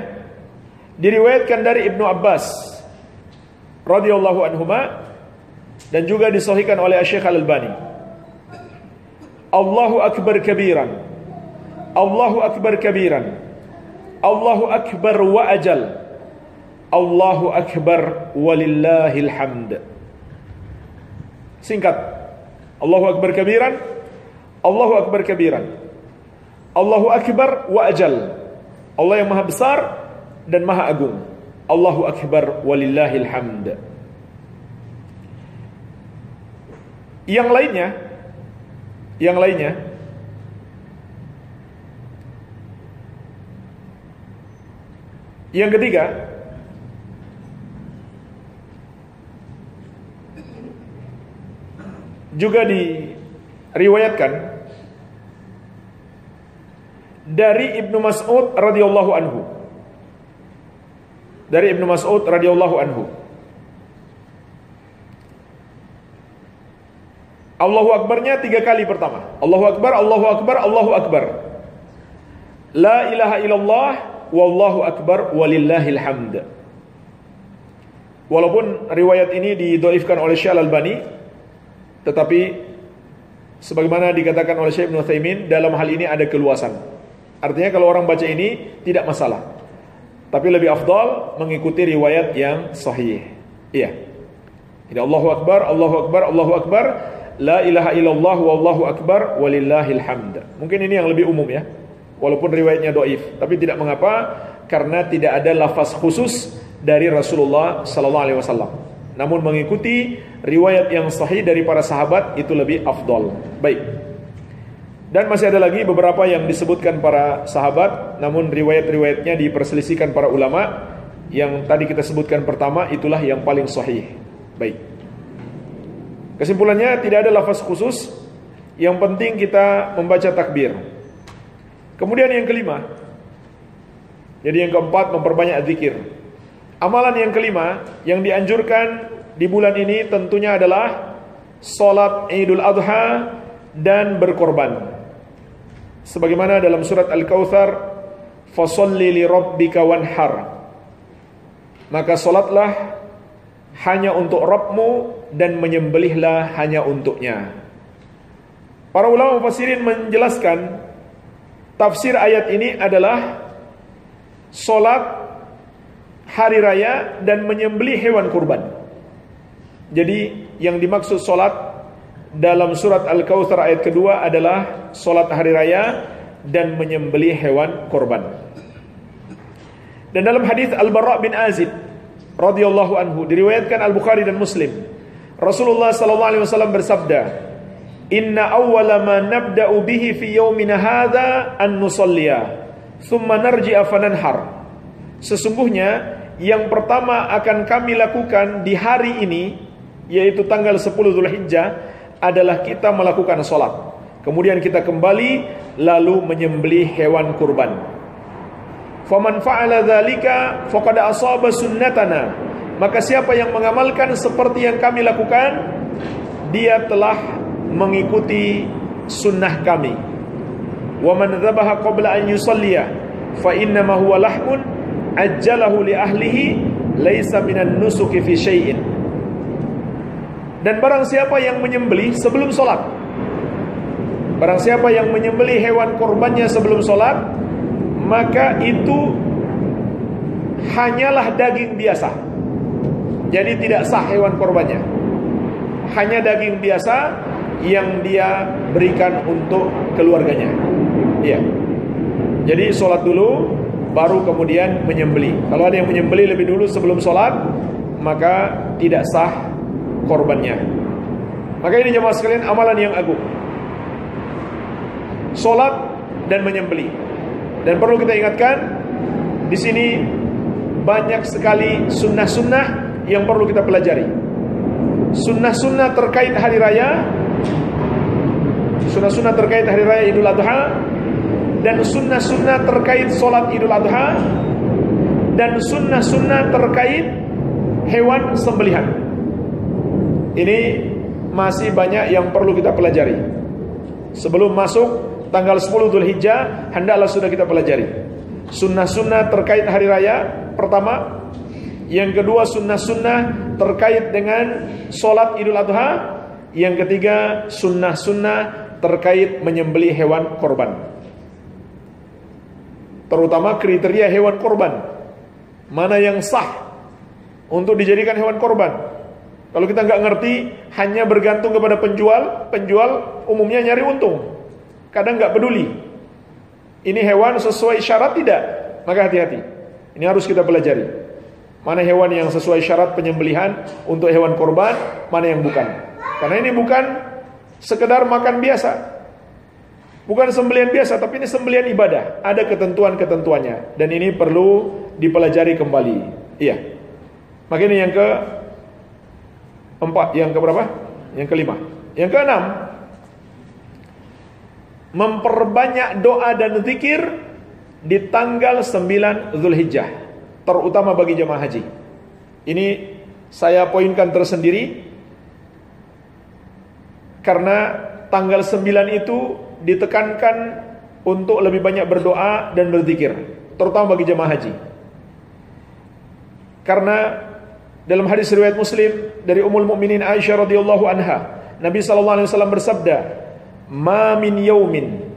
diriwayatkan dari Ibnu Abbas radhiyallahu anhuma dan juga disahihkan oleh Syekh Al-Albani. Allahu akbar kabiran, Allahu akbar kabiran, Allahu akbar wa ajal, Allahu akbar walillahil hamd. Singkat. Allahu akbar kabiran, Allahu akbar kabiran, Allahu akbar wa ajal. Allah yang maha besar dan maha agung. Allahu akbar walillahil hamd. Yang lainnya yang ketiga, juga diriwayatkan dari Ibnu Mas'ud radhiyallahu anhu. Dari Ibnu Mas'ud radhiyallahu anhu. Allahu akbarnya 3 kali pertama. Allahu akbar, Allahu akbar, Allahu akbar. La ilaha illallah, wallahu akbar, walillahil hamd. Walaupun riwayat ini didhaifkan oleh Syekh Al-Albani, tetapi sebagaimana dikatakan oleh Syekh Ibnu Utsaimin, dalam hal ini ada keluasan. Artinya kalau orang baca ini tidak masalah. Tapi lebih afdal mengikuti riwayat yang sahih. Iya. Ini Allahu Akbar, Allahu Akbar, Allahu Akbar, la ilaha illallah wallahu akbar walillahil hamd. Mungkin ini yang lebih umum ya. Walaupun riwayatnya dhaif, tapi tidak mengapa karena tidak ada lafaz khusus dari Rasulullah sallallahu alaihi wasallam. Namun mengikuti riwayat yang sahih dari para sahabat itu lebih afdal. Baik. Dan masih ada lagi beberapa yang disebutkan para sahabat, namun riwayat-riwayatnya diperselisihkan para ulama. Yang tadi kita sebutkan pertama itulah yang paling sahih. Baik. Kesimpulannya tidak ada lafaz khusus. Yang penting kita membaca takbir. Kemudian yang kelima. Jadi yang keempat memperbanyak zikir. Amalan yang kelima yang dianjurkan di bulan ini tentunya adalah salat Idul Adha dan berkorban. Sebagaimana dalam surat Al-Kautsar, "Fasholli li rabbika wanhar." Maka salatlah hanya untuk Rabbmu dan menyembelihlah hanya untuknya. Para ulama mufassirin menjelaskan tafsir ayat ini adalah salat hari raya dan menyembelih hewan kurban. Jadi yang dimaksud salat dalam surat Al-Kautsar ayat kedua adalah salat hari raya dan menyembelih hewan kurban. Dan dalam hadis Al-Bara' bin Azib radhiyallahu anhu diriwayatkan Al-Bukhari dan Muslim, Rasulullah sallallahu alaihi wasallam bersabda, "Inna awwala ma nabda'u bihi fi yaumina hadza an nusalliya, thumma narji'a fananhar." Sesungguhnya yang pertama akan kami lakukan di hari ini, yaitu tanggal 10 Zulhijjah, adalah kita melakukan sholat. Kemudian kita kembali lalu menyembelih hewan kurban. Faman fa'ala dzalika faqad asaba sunnatana. Maka siapa yang mengamalkan seperti yang kami lakukan, dia telah mengikuti sunnah kami. Wa man dzabaha qabla an yusalliya fa inna ma huwa lahmun ajjalahu li ahlihi laisa minan nusuki fi syai'in. Dan barang siapa yang menyembelih sebelum sholat, barang siapa yang menyembelih hewan korbannya sebelum sholat, maka itu hanyalah daging biasa. Jadi tidak sah hewan korbannya. Hanya daging biasa yang dia berikan untuk keluarganya. Iya. Jadi sholat dulu, baru kemudian menyembelih. Kalau ada yang menyembelih lebih dulu sebelum sholat, maka tidak sah korbannya. Maka ini jemaah sekalian amalan yang agung, salat dan menyembelih. Dan perlu kita ingatkan, di sini banyak sekali sunnah-sunnah yang perlu kita pelajari. Sunnah-sunnah terkait hari raya, sunnah-sunnah terkait hari raya Idul Adha, dan sunnah-sunnah terkait salat Idul Adha, dan sunnah-sunnah terkait hewan sembelihan. Ini masih banyak yang perlu kita pelajari. Sebelum masuk tanggal 10 Dzulhijjah, hendaklah sudah kita pelajari sunnah-sunnah terkait hari raya pertama. Yang kedua, sunnah-sunnah terkait dengan sholat Idul Adha. Yang ketiga, sunnah-sunnah terkait menyembelih hewan korban. Terutama kriteria hewan korban, mana yang sah untuk dijadikan hewan korban. Kalau kita nggak ngerti, hanya bergantung kepada penjual umumnya nyari untung. Kadang nggak peduli. Ini hewan sesuai syarat tidak? Maka hati-hati. Ini harus kita pelajari. Mana hewan yang sesuai syarat penyembelihan untuk hewan korban, mana yang bukan. Karena ini bukan sekedar makan biasa. Bukan sembelihan biasa, tapi ini sembelihan ibadah. Ada ketentuan-ketentuannya. Dan ini perlu dipelajari kembali. Iya. Maka ini yang keempat, yang keberapa? Yang kelima. Yang keenam, memperbanyak doa dan zikir di tanggal 9 Zulhijjah, terutama bagi jemaah haji. Ini saya poinkan tersendiri, karena tanggal 9 itu ditekankan untuk lebih banyak berdoa dan berzikir, terutama bagi jemaah haji. Karena dalam hadis riwayat Muslim dari Ummul Mukminin Aisyah radhiyallahu anha, Nabi sallallahu alaihi wasallam bersabda, "Ma min yaumin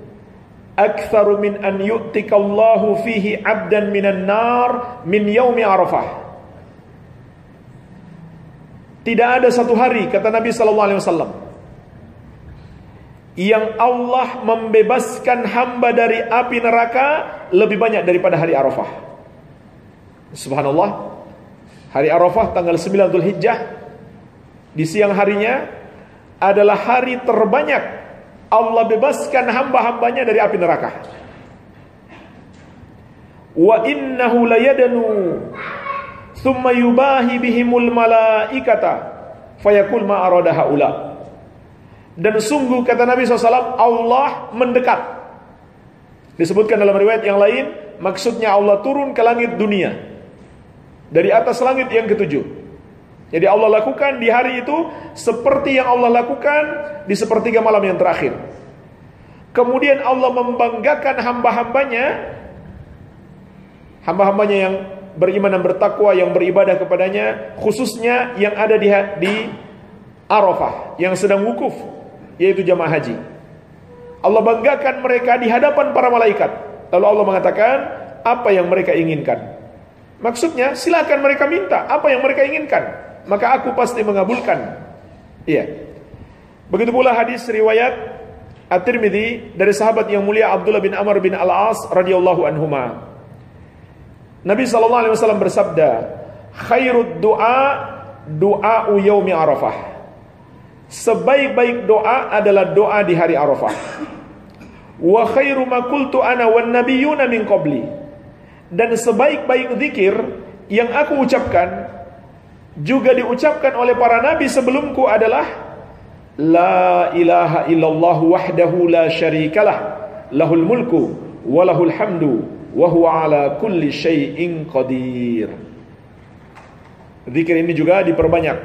aktsaru min an yu'tikallahu fihi 'abdan minan nar min yaumi Arafah." Tidak ada satu hari, kata Nabi sallallahu alaihi wasallam, yang Allah membebaskan hamba dari api neraka lebih banyak daripada hari Arafah. Subhanallah. Hari Arafah tanggal 9 Dzulhijjah di siang harinya adalah hari terbanyak Allah bebaskan hamba-hambanya dari api neraka. Wa innahu layadanu thumma yubahi bihimul malaikata fayaqul ma arada haula. Dan sungguh kata Nabi SAW, Allah mendekat. Disebutkan dalam riwayat yang lain, maksudnya Allah turun ke langit dunia dari atas langit yang ketujuh. Jadi Allah lakukan di hari itu seperti yang Allah lakukan di sepertiga malam yang terakhir. Kemudian Allah membanggakan hamba-hambanya yang beriman dan bertakwa, yang beribadah kepadanya, khususnya yang ada di Arafah, yang sedang wukuf, yaitu jamaah haji. Allah banggakan mereka di hadapan para malaikat. Lalu Allah mengatakan apa yang mereka inginkan. Maksudnya silakan mereka minta apa yang mereka inginkan, maka aku pasti mengabulkan. Iya. Begitu pula hadis riwayat At-Tirmidzi dari sahabat yang mulia Abdullah bin Amr bin Al-As radhiyallahu anhuma. Nabi SAW bersabda, khairud du'a du'a'u yaumi Arafah. Sebaik-baik doa adalah doa di hari Arafah. Wa khairu ma qultu ana wan nabiyyuna min qabli. Dan sebaik-baik zikir yang aku ucapkan juga diucapkan oleh para nabi sebelumku adalah la ilaha illallah wahdahu la syarikalah lahul mulku wa lahul hamdu wa huwa ala kulli syai'in qadir. Zikir ini juga diperbanyak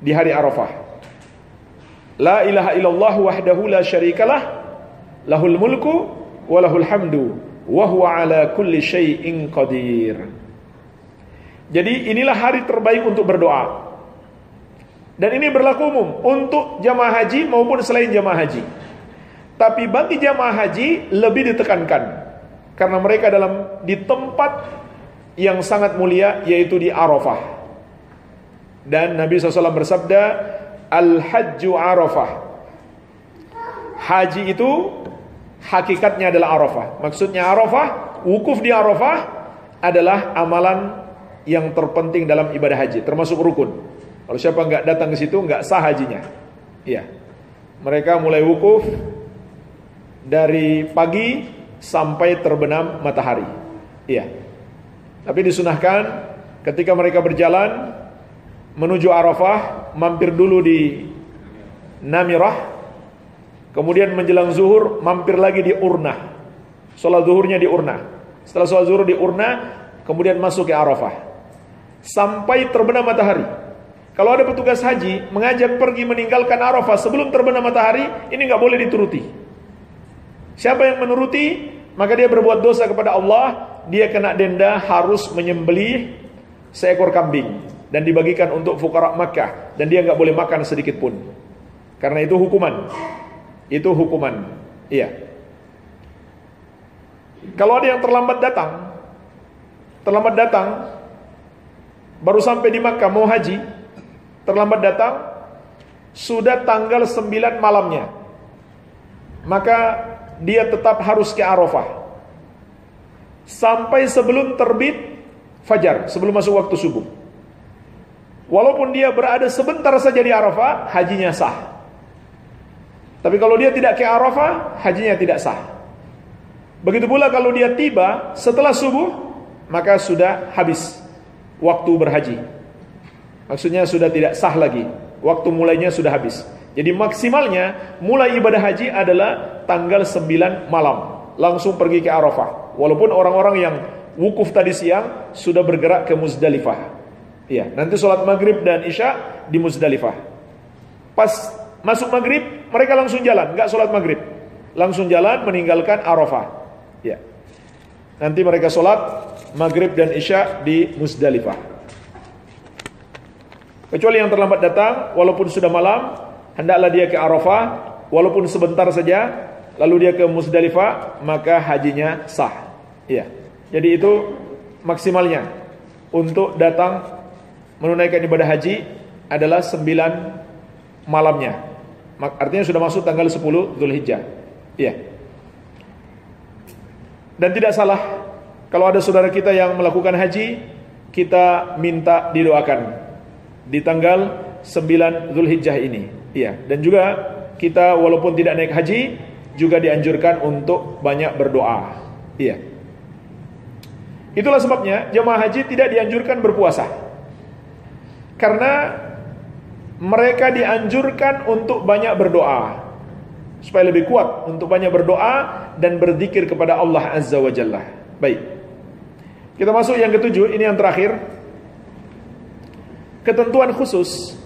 di hari Arafah. La ilaha illallah wahdahu la syarikalah lahul mulku wa lahul hamdu wa huwa ala kulli syai'in qadir. Jadi inilah hari terbaik untuk berdoa. Dan ini berlaku umum untuk jamaah haji maupun selain jamaah haji. Tapi bagi jamaah haji lebih ditekankan karena mereka di tempat yang sangat mulia, yaitu di Arafah. Dan Nabi SAW bersabda, Al-Hajju Arafah. Haji itu hakikatnya adalah Arafah. Maksudnya Arafah, wukuf di Arafah adalah amalan yang terpenting dalam ibadah haji, termasuk rukun. Kalau siapa nggak datang ke situ, nggak sah hajinya. Iya. Mereka mulai wukuf dari pagi sampai terbenam matahari. Iya. Tapi disunahkan ketika mereka berjalan menuju Arafah, mampir dulu di Namirah, kemudian menjelang zuhur mampir lagi di Urnah. Salat zuhurnya di Urnah. Setelah salat zuhur di Urnah, kemudian masuk ke Arafah sampai terbenam matahari. Kalau ada petugas haji mengajak pergi meninggalkan Arafah sebelum terbenam matahari, ini nggak boleh dituruti. Siapa yang menuruti, maka dia berbuat dosa kepada Allah. Dia kena denda, harus menyembelih seekor kambing dan dibagikan untuk fuqara Makkah, dan dia nggak boleh makan sedikit pun. Karena itu hukuman. Itu hukuman. Iya. Kalau ada yang terlambat datang, baru sampai di Makkah mau haji, terlambat datang, sudah tanggal 9 malamnya, maka dia tetap harus ke Arafah sampai sebelum terbit fajar, sebelum masuk waktu subuh. Walaupun dia berada sebentar saja di Arafah, hajinya sah. Tapi kalau dia tidak ke Arafah, hajinya tidak sah. Begitu pula kalau dia tiba setelah subuh, maka sudah habis waktu berhaji. Maksudnya sudah tidak sah lagi, waktu mulainya sudah habis. Jadi maksimalnya mulai ibadah haji adalah tanggal 9 malam, langsung pergi ke Arafah. Walaupun orang-orang yang wukuf tadi siang sudah bergerak ke Muzdalifah. Iya, nanti sholat maghrib dan isya di Muzdalifah. Pas masuk maghrib, mereka langsung jalan, nggak sholat maghrib, langsung jalan meninggalkan Arafah. Ya, nanti mereka sholat maghrib dan isya di Muzdalifah. Kecuali yang terlambat datang, walaupun sudah malam, hendaklah dia ke Arafah, walaupun sebentar saja, lalu dia ke Muzdalifah, maka hajinya sah. Iya. Jadi itu maksimalnya untuk datang menunaikan ibadah haji adalah 9 malamnya. Artinya sudah masuk tanggal 10 Dzulhijjah. Iya. Dan tidak salah kalau ada saudara kita yang melakukan haji, kita minta didoakan di tanggal 9 Dzulhijjah ini. Iya. Dan juga kita walaupun tidak naik haji juga dianjurkan untuk banyak berdoa. Iya. Itulah sebabnya jemaah haji tidak dianjurkan berpuasa. Karena mereka dianjurkan untuk banyak berdoa, supaya lebih kuat untuk banyak berdoa dan berzikir kepada Allah Azza wa Jalla. Baik, kita masuk yang ketujuh. Ini yang terakhir. Ketentuan khusus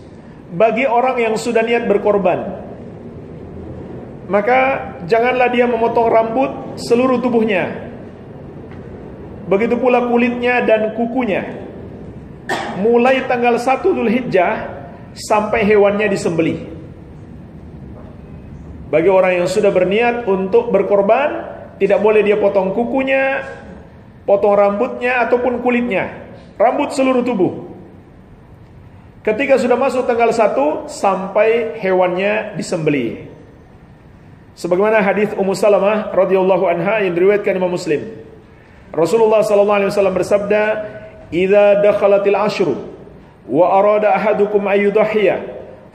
bagi orang yang sudah niat berkorban, maka janganlah dia memotong rambut seluruh tubuhnya, begitu pula kulitnya dan kukunya, mulai tanggal 1 Dzulhijjah sampai hewannya disembelih. Bagi orang yang sudah berniat untuk berkorban, tidak boleh dia potong kukunya, potong rambutnya ataupun kulitnya, rambut seluruh tubuh. Ketika sudah masuk tanggal 1 sampai hewannya disembelih. Sebagaimana hadis Ummu Salamah radhiyallahu anha yang diriwayatkan Imam Muslim. Rasulullah sallallahu alaihi wasallam bersabda, "Idza dakhalatil ashru wa arada ahadukum ayyudhiya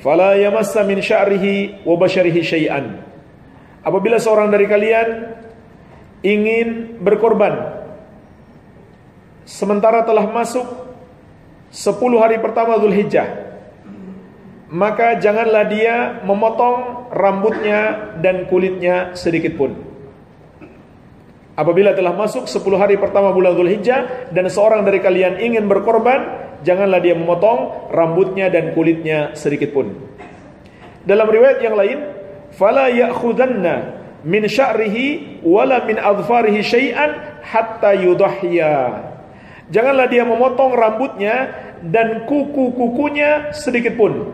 fala yamassa min sya'rihi wa basharihi syai'an." Apabila seorang dari kalian ingin berkorban sementara telah masuk 10 hari pertama Dzulhijjah, maka janganlah dia memotong rambutnya dan kulitnya sedikit pun. Apabila telah masuk 10 hari pertama bulan Dzulhijjah dan seorang dari kalian ingin berkorban, janganlah dia memotong rambutnya dan kulitnya sedikit pun. Dalam riwayat yang lain, fala ya'khudanna min sya'rihi wala min adfarihi syai'an hatta yudhhiya. Janganlah dia memotong rambutnya dan kuku-kukunya sedikit pun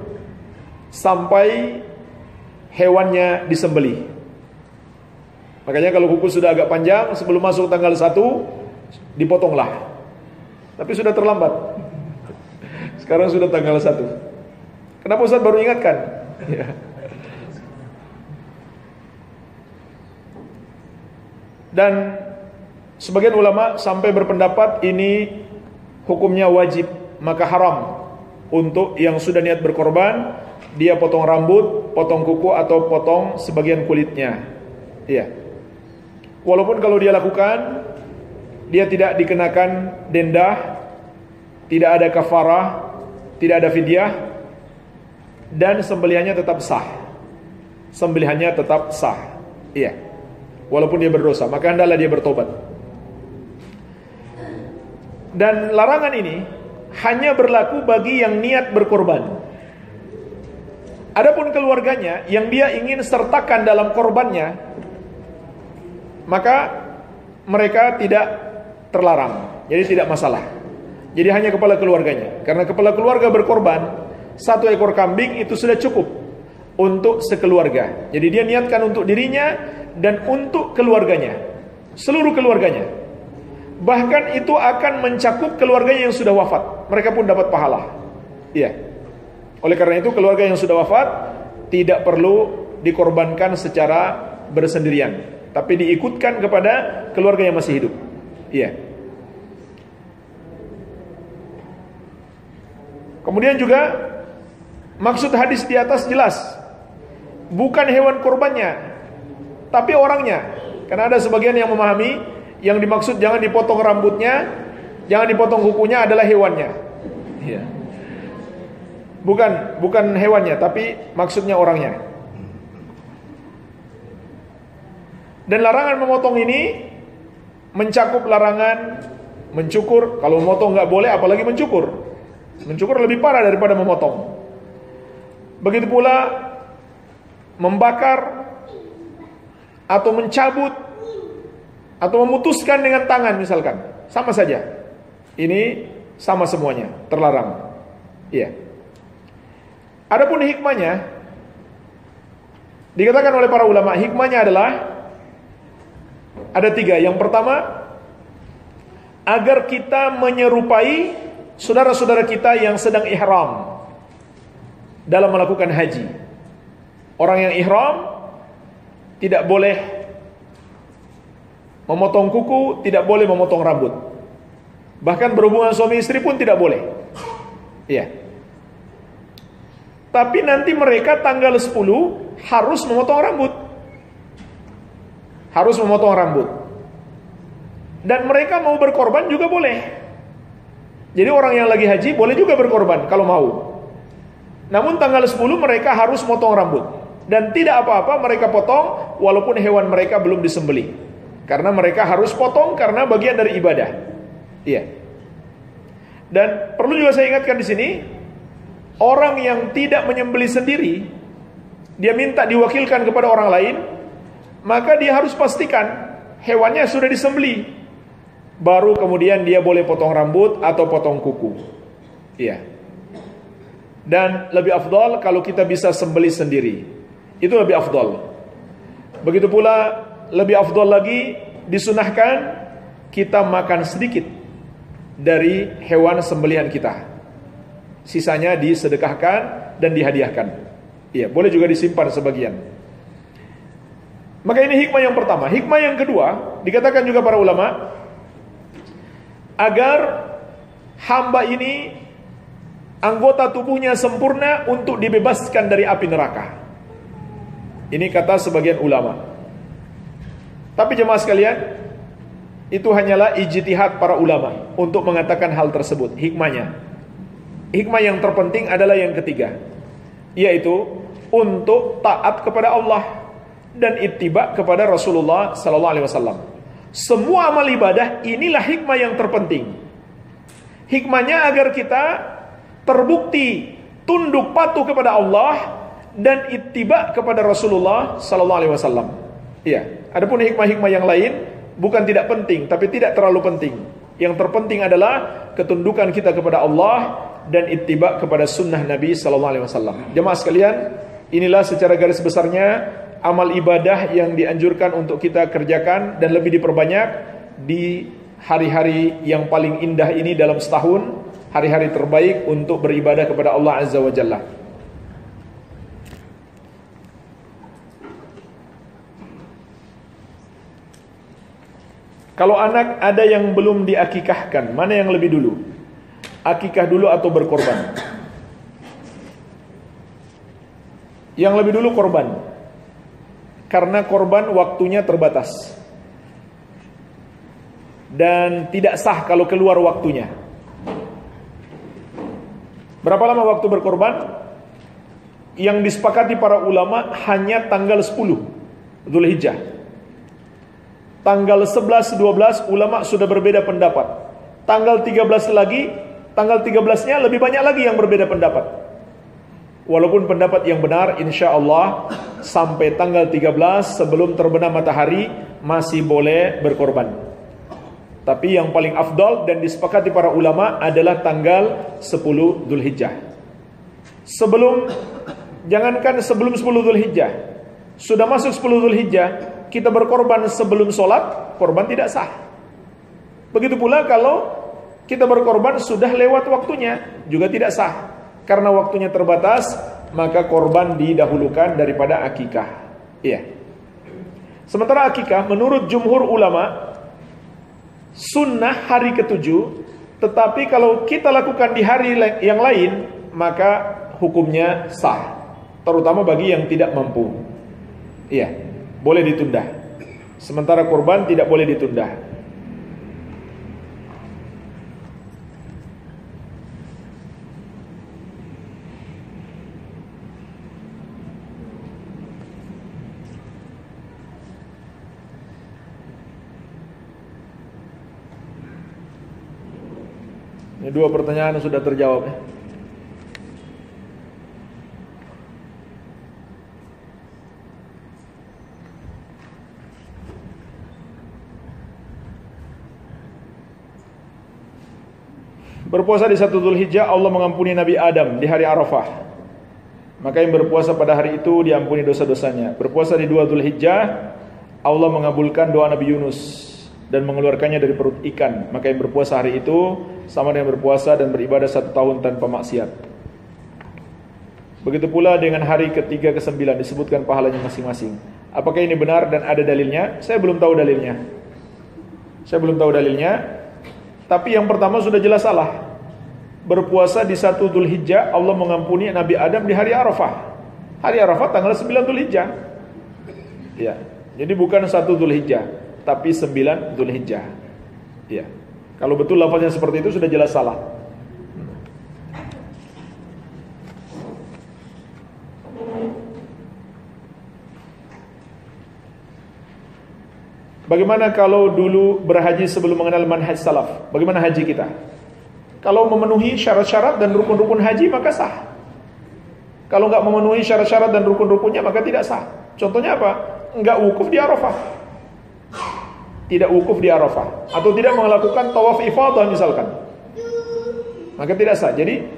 sampai hewannya disembelih. Makanya kalau kuku sudah agak panjang sebelum masuk tanggal 1 dipotonglah. Tapi sudah terlambat. Sekarang sudah tanggal 1. Kenapa Ustaz baru ingatkan? Ya. Dan sebagian ulama sampai berpendapat ini hukumnya wajib, maka haram untuk yang sudah niat berkorban dia potong rambut, potong kuku atau potong sebagian kulitnya. Iya. Walaupun kalau dia lakukan, dia tidak dikenakan denda, tidak ada kafarah, tidak ada fidyah, dan sembelihannya tetap sah. Sembelihannya tetap sah. Iya. Walaupun dia berdosa, maka hendaklah dia bertobat. Dan larangan ini hanya berlaku bagi yang niat berkorban. Adapun keluarganya yang dia ingin sertakan dalam korbannya, maka mereka tidak terlarang. Jadi tidak masalah. Jadi hanya kepala keluarganya. Karena kepala keluarga berkorban 1 ekor kambing itu sudah cukup untuk sekeluarga. Jadi dia niatkan untuk dirinya dan untuk keluarganya, seluruh keluarganya. Bahkan itu akan mencakup keluarganya yang sudah wafat. Mereka pun dapat pahala. Iya. Oleh karena itu keluarga yang sudah wafat tidak perlu dikorbankan secara bersendirian, tapi diikutkan kepada keluarga yang masih hidup. Iya. Kemudian juga maksud hadis di atas jelas, bukan hewan korbannya, tapi orangnya. Karena ada sebagian yang memahami yang dimaksud jangan dipotong rambutnya, jangan dipotong kukunya adalah hewannya. Iya. Bukan hewannya, tapi maksudnya orangnya. Dan larangan memotong ini mencakup larangan mencukur. Kalau memotong nggak boleh, apalagi mencukur. Mencukur lebih parah daripada memotong. Begitu pula membakar atau mencabut atau memutuskan dengan tangan misalkan, sama saja. Ini sama semuanya, terlarang. Iya. Adapun hikmahnya, dikatakan oleh para ulama, hikmahnya adalah ada 3. Yang pertama, agar kita menyerupai saudara-saudara kita yang sedang ihram. dalam melakukan haji. Orang yang ihram tidak boleh memotong kuku, tidak boleh memotong rambut. Bahkan berhubungan suami istri pun tidak boleh. Iya. Tapi nanti mereka tanggal 10 harus memotong rambut. Harus memotong rambut. Dan mereka mau berkorban juga boleh. Jadi orang yang lagi haji boleh juga berkorban kalau mau. Namun tanggal 10 mereka harus motong rambut. Dan tidak apa-apa mereka potong walaupun hewan mereka belum disembelih. Karena mereka harus potong karena bagian dari ibadah. Iya. Dan perlu juga saya ingatkan di sini, orang yang tidak menyembelih sendiri, dia minta diwakilkan kepada orang lain, maka dia harus pastikan hewannya sudah disembelih. Baru kemudian dia boleh potong rambut atau potong kuku. Iya. Dan lebih afdal kalau kita bisa sembelih sendiri. Itu lebih afdal. Begitu pula lebih afdal lagi disunahkan kita makan sedikit dari hewan sembelihan kita. Sisanya disedekahkan dan dihadiahkan. Iya, boleh juga disimpan sebagian. Maka ini hikmah yang pertama. Hikmah yang kedua, dikatakan juga para ulama, agar hamba ini anggota tubuhnya sempurna untuk dibebaskan dari api neraka. Ini kata sebagian ulama. Tapi jemaah sekalian, itu hanyalah ijtihad para ulama untuk mengatakan hal tersebut, hikmahnya. Hikmah yang terpenting adalah yang ketiga, yaitu untuk taat kepada Allah dan ittiba kepada Rasulullah sallallahu alaihi wasallam. Semua amal ibadah inilah hikmah yang terpenting. Hikmahnya agar kita terbukti tunduk patuh kepada Allah dan ittiba kepada Rasulullah sallallahu alaihi wasallam. Iya, adapun hikmah-hikmah yang lain bukan tidak penting, tapi tidak terlalu penting. Yang terpenting adalah ketundukan kita kepada Allah dan ittiba kepada sunnah Nabi sallallahu alaihi wasallam. Jemaah sekalian, inilah secara garis besarnya amal ibadah yang dianjurkan untuk kita kerjakan dan lebih diperbanyak di hari-hari yang paling indah ini dalam setahun, hari-hari terbaik untuk beribadah kepada Allah Azza wa Jalla. Kalau anak ada yang belum diakikahkan, mana yang lebih dulu? Akikah dulu atau berkorban? Yang lebih dulu korban. Karena korban waktunya terbatas. Dan tidak sah kalau keluar waktunya. Berapa lama waktu berkorban? Yang disepakati para ulama hanya tanggal 10 Dzulhijjah. Tanggal 11, 12 ulama sudah berbeda pendapat. Tanggal 13 lagi, tanggal 13-nya lebih banyak lagi yang berbeda pendapat. Walaupun pendapat yang benar insya Allah sampai tanggal 13 sebelum terbenam matahari masih boleh berkorban. Tapi yang paling afdal dan disepakati para ulama adalah tanggal 10 Dzulhijjah. Jangankan sebelum 10 Dzulhijjah, sudah masuk 10 Dzulhijjah, kita berkorban sebelum sholat, korban tidak sah. Begitu pula kalau kita berkorban sudah lewat waktunya, juga tidak sah. Karena waktunya terbatas, maka korban didahulukan daripada akikah. Iya. Sementara akikah, menurut jumhur ulama, sunnah hari ke-7, tetapi kalau kita lakukan di hari yang lain, maka hukumnya sah. Terutama bagi yang tidak mampu. Iya. Boleh ditunda. Sementara korban tidak boleh ditunda. Ini 2 pertanyaan sudah terjawab ya. Berpuasa di 1 Dzulhijjah Allah mengampuni Nabi Adam di hari Arafah. Maka yang berpuasa pada hari itu diampuni dosa-dosanya. Berpuasa di 2 Dzulhijjah Allah mengabulkan doa Nabi Yunus dan mengeluarkannya dari perut ikan. Maka yang berpuasa hari itu sama dengan berpuasa dan beribadah 1 tahun tanpa maksiat. Begitu pula dengan hari ketiga ke-9 disebutkan pahalanya masing-masing. Apakah ini benar dan ada dalilnya? Saya belum tahu dalilnya. Tapi yang pertama sudah jelas salah. Berpuasa di 1 Dzulhijjah, Allah mengampuni Nabi Adam di hari Arafah. Hari Arafah tanggal 9 Dzulhijjah. Ya. Jadi bukan 1 Dzulhijjah, tapi 9 Dzulhijjah. Ya. Kalau betul lafaznya seperti itu sudah jelas salah. Bagaimana kalau dulu berhaji sebelum mengenal manhaj salaf? Bagaimana haji kita? Kalau memenuhi syarat-syarat dan rukun-rukun haji maka sah. Kalau enggak memenuhi syarat-syarat dan rukun-rukunnya maka tidak sah. Contohnya apa? Enggak wukuf di Arafah. Tidak wukuf di Arafah atau tidak melakukan tawaf ifadah misalkan. Maka tidak sah. Jadi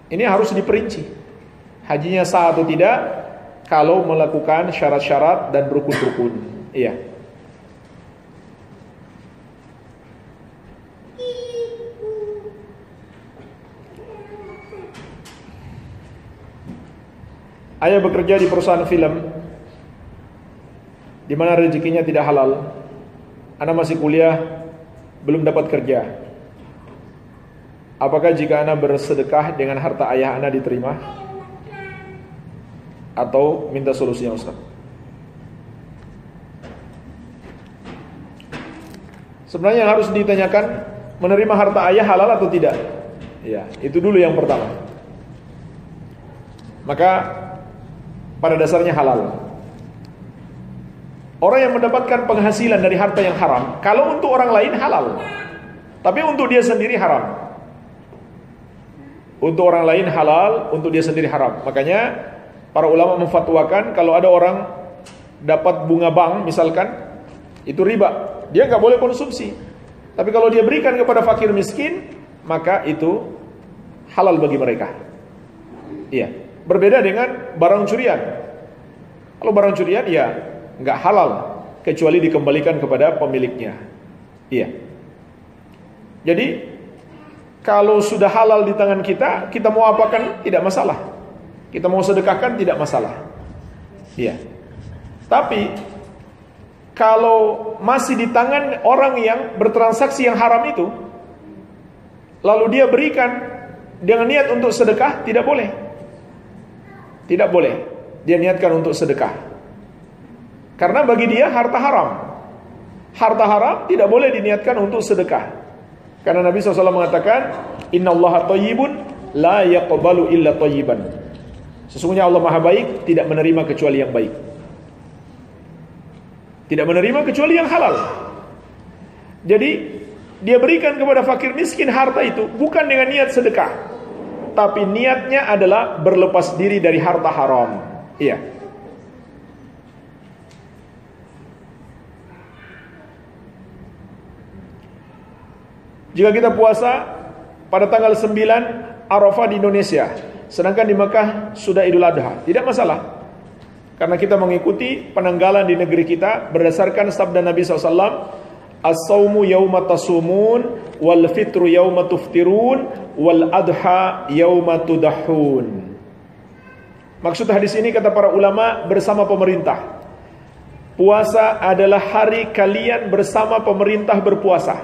ini harus diperinci. Hajinya sah atau tidak kalau melakukan syarat-syarat dan rukun-rukun. Iya. Ayah bekerja di perusahaan film di mana rezekinya tidak halal. Ana masih kuliah, belum dapat kerja. Apakah jika ana bersedekah dengan harta ayah ana diterima? Atau minta solusinya Ustaz? Sebenarnya yang harus ditanyakan, menerima harta ayah halal atau tidak? Ya, itu dulu yang pertama. Maka pada dasarnya halal. Orang yang mendapatkan penghasilan dari harta yang haram, kalau untuk orang lain halal, tapi untuk dia sendiri haram. Untuk orang lain halal, untuk dia sendiri haram. Makanya para ulama memfatwakan kalau ada orang dapat bunga bank misalkan, itu riba, dia nggak boleh konsumsi. Tapi kalau dia berikan kepada fakir miskin, maka itu halal bagi mereka. Iya. Berbeda dengan barang curian. Kalau barang curian ya nggak halal kecuali dikembalikan kepada pemiliknya. Iya. Jadi kalau sudah halal di tangan kita, kita mau apakan tidak masalah. Kita mau sedekahkan tidak masalah. Iya. Tapi kalau masih di tangan orang yang bertransaksi yang haram itu, lalu dia berikan dengan niat untuk sedekah, tidak boleh. Tidak boleh dia niatkan untuk sedekah. Karena bagi dia harta haram. Harta haram tidak boleh diniatkan untuk sedekah. Karena Nabi SAW mengatakan, Innallaha thayyibun la yaqbalu illa thayyiban. Sesungguhnya Allah Maha baik, tidak menerima kecuali yang baik. Tidak menerima kecuali yang halal. Jadi dia berikan kepada fakir miskin harta itu bukan dengan niat sedekah, tapi niatnya adalah berlepas diri dari harta haram. Iya. Jika kita puasa pada tanggal 9 Arafah di Indonesia, sedangkan di Mekah sudah Idul Adha, tidak masalah. Karena kita mengikuti penanggalan di negeri kita berdasarkan sabda Nabi SAW, As-sawmu yawma tasumun, wal fitru yawma tuftirun, wal adha yawma tudahun. Maksud hadis ini kata para ulama bersama pemerintah. Puasa adalah hari kalian bersama pemerintah berpuasa.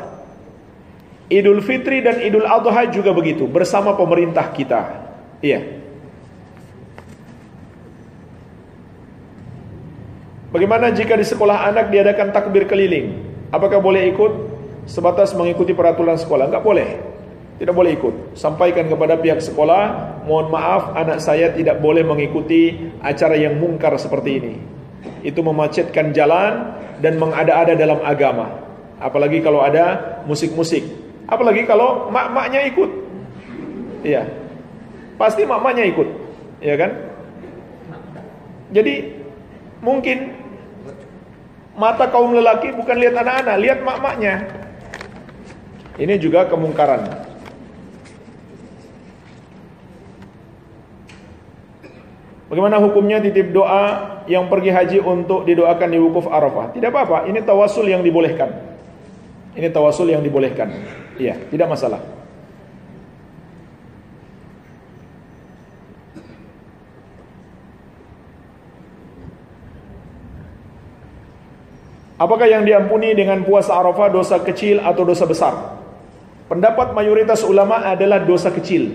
Idul Fitri dan Idul Adha juga begitu, bersama pemerintah kita. Iya. Bagaimana jika di sekolah anak diadakan takbir keliling? Apakah boleh ikut sebatas mengikuti peraturan sekolah? Enggak boleh. Tidak boleh ikut. Sampaikan kepada pihak sekolah, mohon maaf anak saya tidak boleh mengikuti acara yang mungkar seperti ini. Itu memacetkan jalan dan mengada-ada dalam agama. Apalagi kalau ada musik-musik. Apalagi kalau mak-maknya ikut. Iya. Pasti mak-maknya ikut. Iya kan? Jadi mungkin mata kaum lelaki bukan lihat anak-anak, lihat mak-maknya. Ini juga kemungkaran. Bagaimana hukumnya titip doa yang pergi haji untuk didoakan di wukuf Arafah? Tidak apa-apa, ini tawasul yang dibolehkan. Ini tawasul yang dibolehkan. Iya, tidak masalah. Apakah yang diampuni dengan puasa Arafah dosa kecil atau dosa besar? Pendapat mayoritas ulama adalah dosa kecil.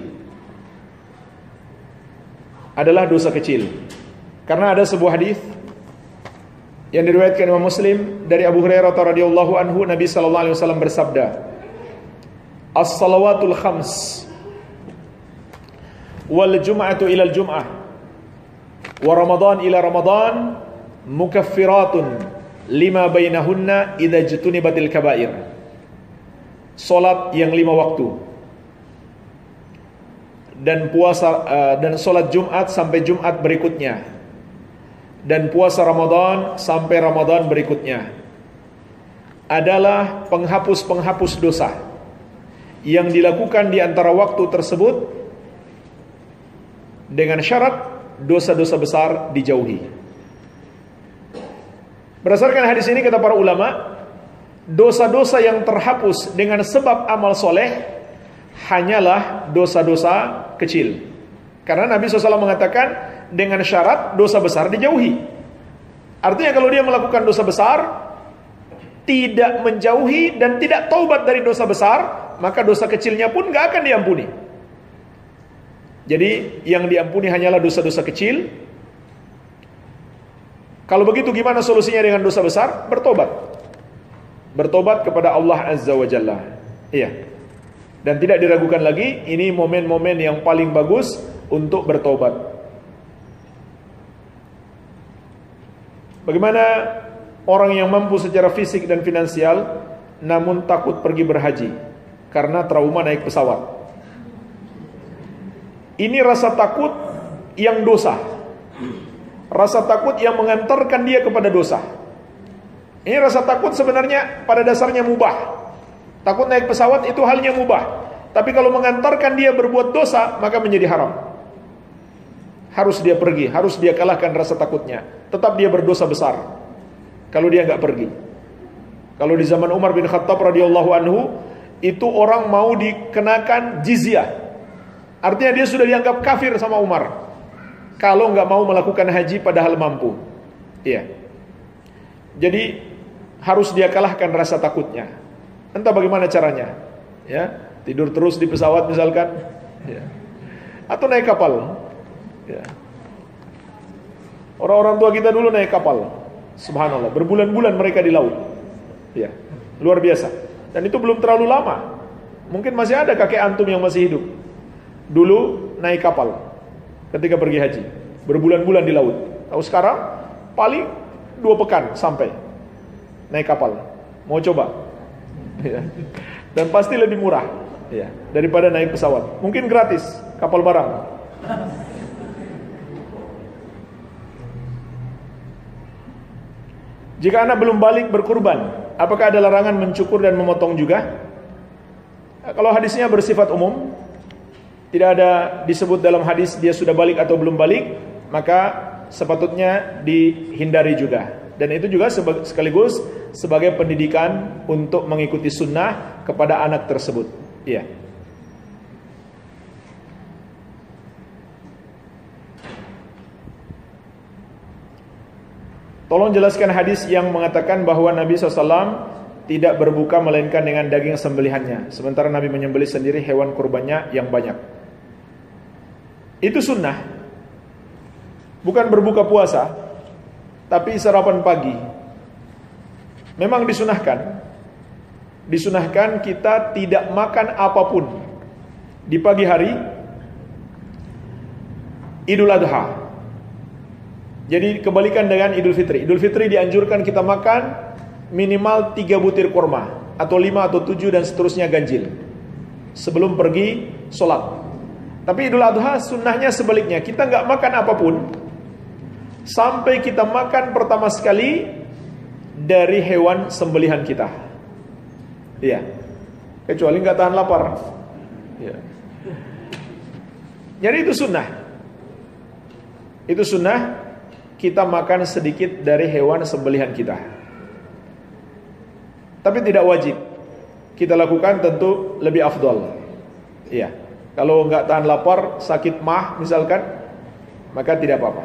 Adalah dosa kecil. Karena ada sebuah hadis yang diriwayatkan Imam Muslim dari Abu Hurairah radhiyallahu anhu, Nabi sallallahu alaihi wasallam bersabda, "As-salawatul khams wal jum'atu ila al-jum'ah wa ramadan ila ramadan mukaffiratun lima bainahunna idza jutunibatil kabair." Salat yang 5 waktu dan puasa dan salat Jumat sampai Jumat berikutnya dan puasa Ramadan sampai Ramadan berikutnya adalah penghapus-penghapus dosa yang dilakukan di antara waktu tersebut, dengan syarat dosa-dosa besar dijauhi. Berdasarkan hadis ini kata para ulama, dosa-dosa yang terhapus dengan sebab amal soleh hanyalah dosa-dosa kecil. Karena Nabi SAW mengatakan dengan syarat dosa besar dijauhi. Artinya kalau dia melakukan dosa besar, tidak menjauhi dan tidak taubat dari dosa besar, maka dosa kecilnya pun gak akan diampuni. Jadi yang diampuni hanyalah dosa-dosa kecil. Kalau begitu gimana solusinya dengan dosa besar? Bertobat. Bertobat kepada Allah Azza wa Jalla. Iya. Dan tidak diragukan lagi, ini momen-momen yang paling bagus untuk bertobat. Bagaimana orang yang mampu secara fisik dan finansial namun takut pergi berhaji karena trauma naik pesawat? Ini rasa takut yang dosa. Rasa takut yang mengantarkan dia kepada dosa. Ini rasa takut sebenarnya pada dasarnya mubah. Takut naik pesawat itu halnya mubah. Tapi kalau mengantarkan dia berbuat dosa, maka menjadi haram. Harus dia pergi, harus dia kalahkan rasa takutnya. Tetap dia berdosa besar kalau dia nggak pergi. Kalau di zaman Umar bin Khattab radhiyallahu anhu, itu orang mau dikenakan jizyah. Artinya dia sudah dianggap kafir sama Umar kalau nggak mau melakukan haji padahal mampu. Iya. Jadi harus dia kalahkan rasa takutnya. Entah bagaimana caranya. Ya, tidur terus di pesawat misalkan, ya. Atau naik kapal. Ya. Orang-orang tua kita dulu naik kapal. Subhanallah, berbulan-bulan mereka di laut. Ya, luar biasa. Dan itu belum terlalu lama. Mungkin masih ada kakek antum yang masih hidup. Dulu naik kapal ketika pergi haji, berbulan-bulan di laut. Tahu sekarang paling 2 pekan sampai naik kapal. Mau coba? Ya. Dan pasti lebih murah, ya, daripada naik pesawat. Mungkin gratis kapal barang. Jika anak belum balik berkurban, apakah ada larangan mencukur dan memotong juga? Kalau hadisnya bersifat umum, tidak ada disebut dalam hadis dia sudah balik atau belum balik, maka sepatutnya dihindari juga. Dan itu juga sekaligus sebagai pendidikan untuk mengikuti sunnah kepada anak tersebut. Iya. Tolong jelaskan hadis yang mengatakan bahwa Nabi SAW tidak berbuka melainkan dengan daging sembelihannya, sementara Nabi menyembelih sendiri hewan kurbannya yang banyak. Itu sunnah. Bukan berbuka puasa, tapi sarapan pagi. Memang disunahkan. Disunahkan kita tidak makan apapun di pagi hari Idul Adha. Jadi kebalikan dengan Idul Fitri. Idul Fitri dianjurkan kita makan minimal 3 butir kurma, atau 5 atau 7 dan seterusnya ganjil sebelum pergi sholat. Tapi Idul Adha sunnahnya sebaliknya. Kita nggak makan apapun sampai kita makan pertama sekali dari hewan sembelihan kita. Iya. Kecuali nggak tahan lapar. Iya. Jadi itu sunnah. Itu sunnah, kita makan sedikit dari hewan sembelihan kita. Tapi tidak wajib. Kita lakukan tentu lebih afdol. Iya. Kalau nggak tahan lapar, sakit mah misalkan, maka tidak apa-apa.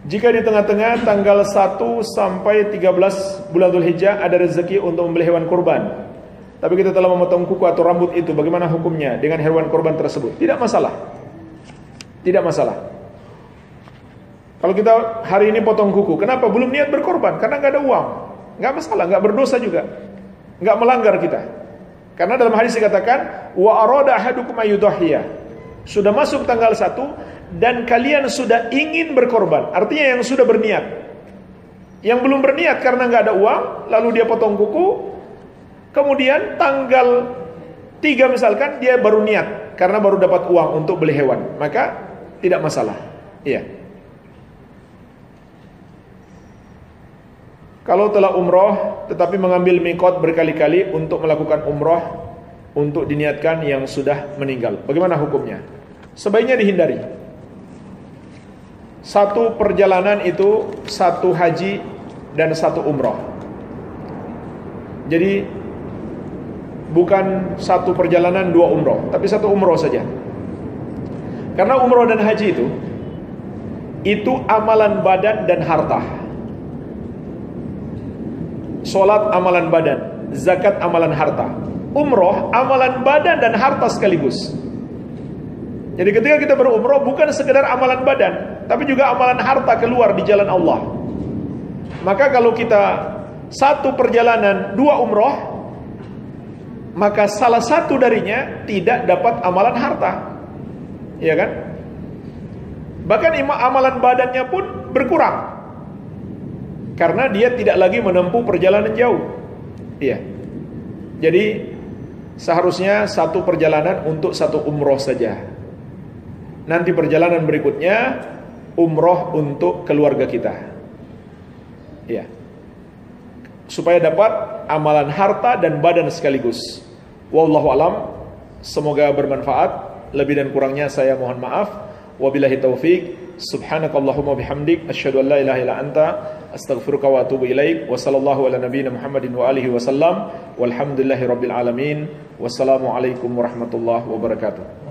Jika di tengah-tengah tanggal 1 sampai 13 bulan Dzulhijjah ada rezeki untuk membeli hewan kurban, tapi kita telah memotong kuku atau rambut itu, bagaimana hukumnya dengan hewan kurban tersebut? Tidak masalah. Tidak masalah. Kalau kita hari ini potong kuku, kenapa? Belum niat berkorban, karena nggak ada uang. Nggak masalah, nggak berdosa juga, nggak melanggar kita. Karena dalam hadis dikatakan, wa arada ahadukum ayyudhhiya. Sudah masuk tanggal 1 dan kalian sudah ingin berkorban. Artinya yang sudah berniat. Yang belum berniat karena nggak ada uang, lalu dia potong kuku, kemudian tanggal 3 misalkan dia baru niat karena baru dapat uang untuk beli hewan, maka tidak masalah. Iya. Kalau telah umroh tetapi mengambil mikot berkali-kali untuk melakukan umroh untuk diniatkan yang sudah meninggal, bagaimana hukumnya? Sebaiknya dihindari. Satu perjalanan itu satu haji dan satu umroh. Jadi bukan satu perjalanan dua umroh, tapi satu umroh saja. Karena umroh dan haji itu amalan badan dan harta. Sholat amalan badan, zakat amalan harta. Umroh amalan badan dan harta sekaligus. Jadi ketika kita berumroh bukan sekedar amalan badan, tapi juga amalan harta keluar di jalan Allah. Maka kalau kita satu perjalanan dua umroh, maka salah satu darinya tidak dapat amalan harta, ya kan? Bahkan amalan badannya pun berkurang, karena dia tidak lagi menempuh perjalanan jauh. Iya. Jadi seharusnya satu perjalanan untuk satu umroh saja. Nanti perjalanan berikutnya umroh untuk keluarga kita. Iya. Supaya dapat amalan harta dan badan sekaligus. Wallahu alam. Semoga bermanfaat. Lebih dan kurangnya saya mohon maaf. Wabillahi taufik. Subhanakallahumma bihamdik asyhadu an la ilaha illa anta astaghfiruka wa atubu ilaik. Wa sallallahu ala nabiyyina Muhammadin wa alihi wasallam. Walhamdulillahirabbil alamin. Wassalamu alaikum warahmatullahi wabarakatuh.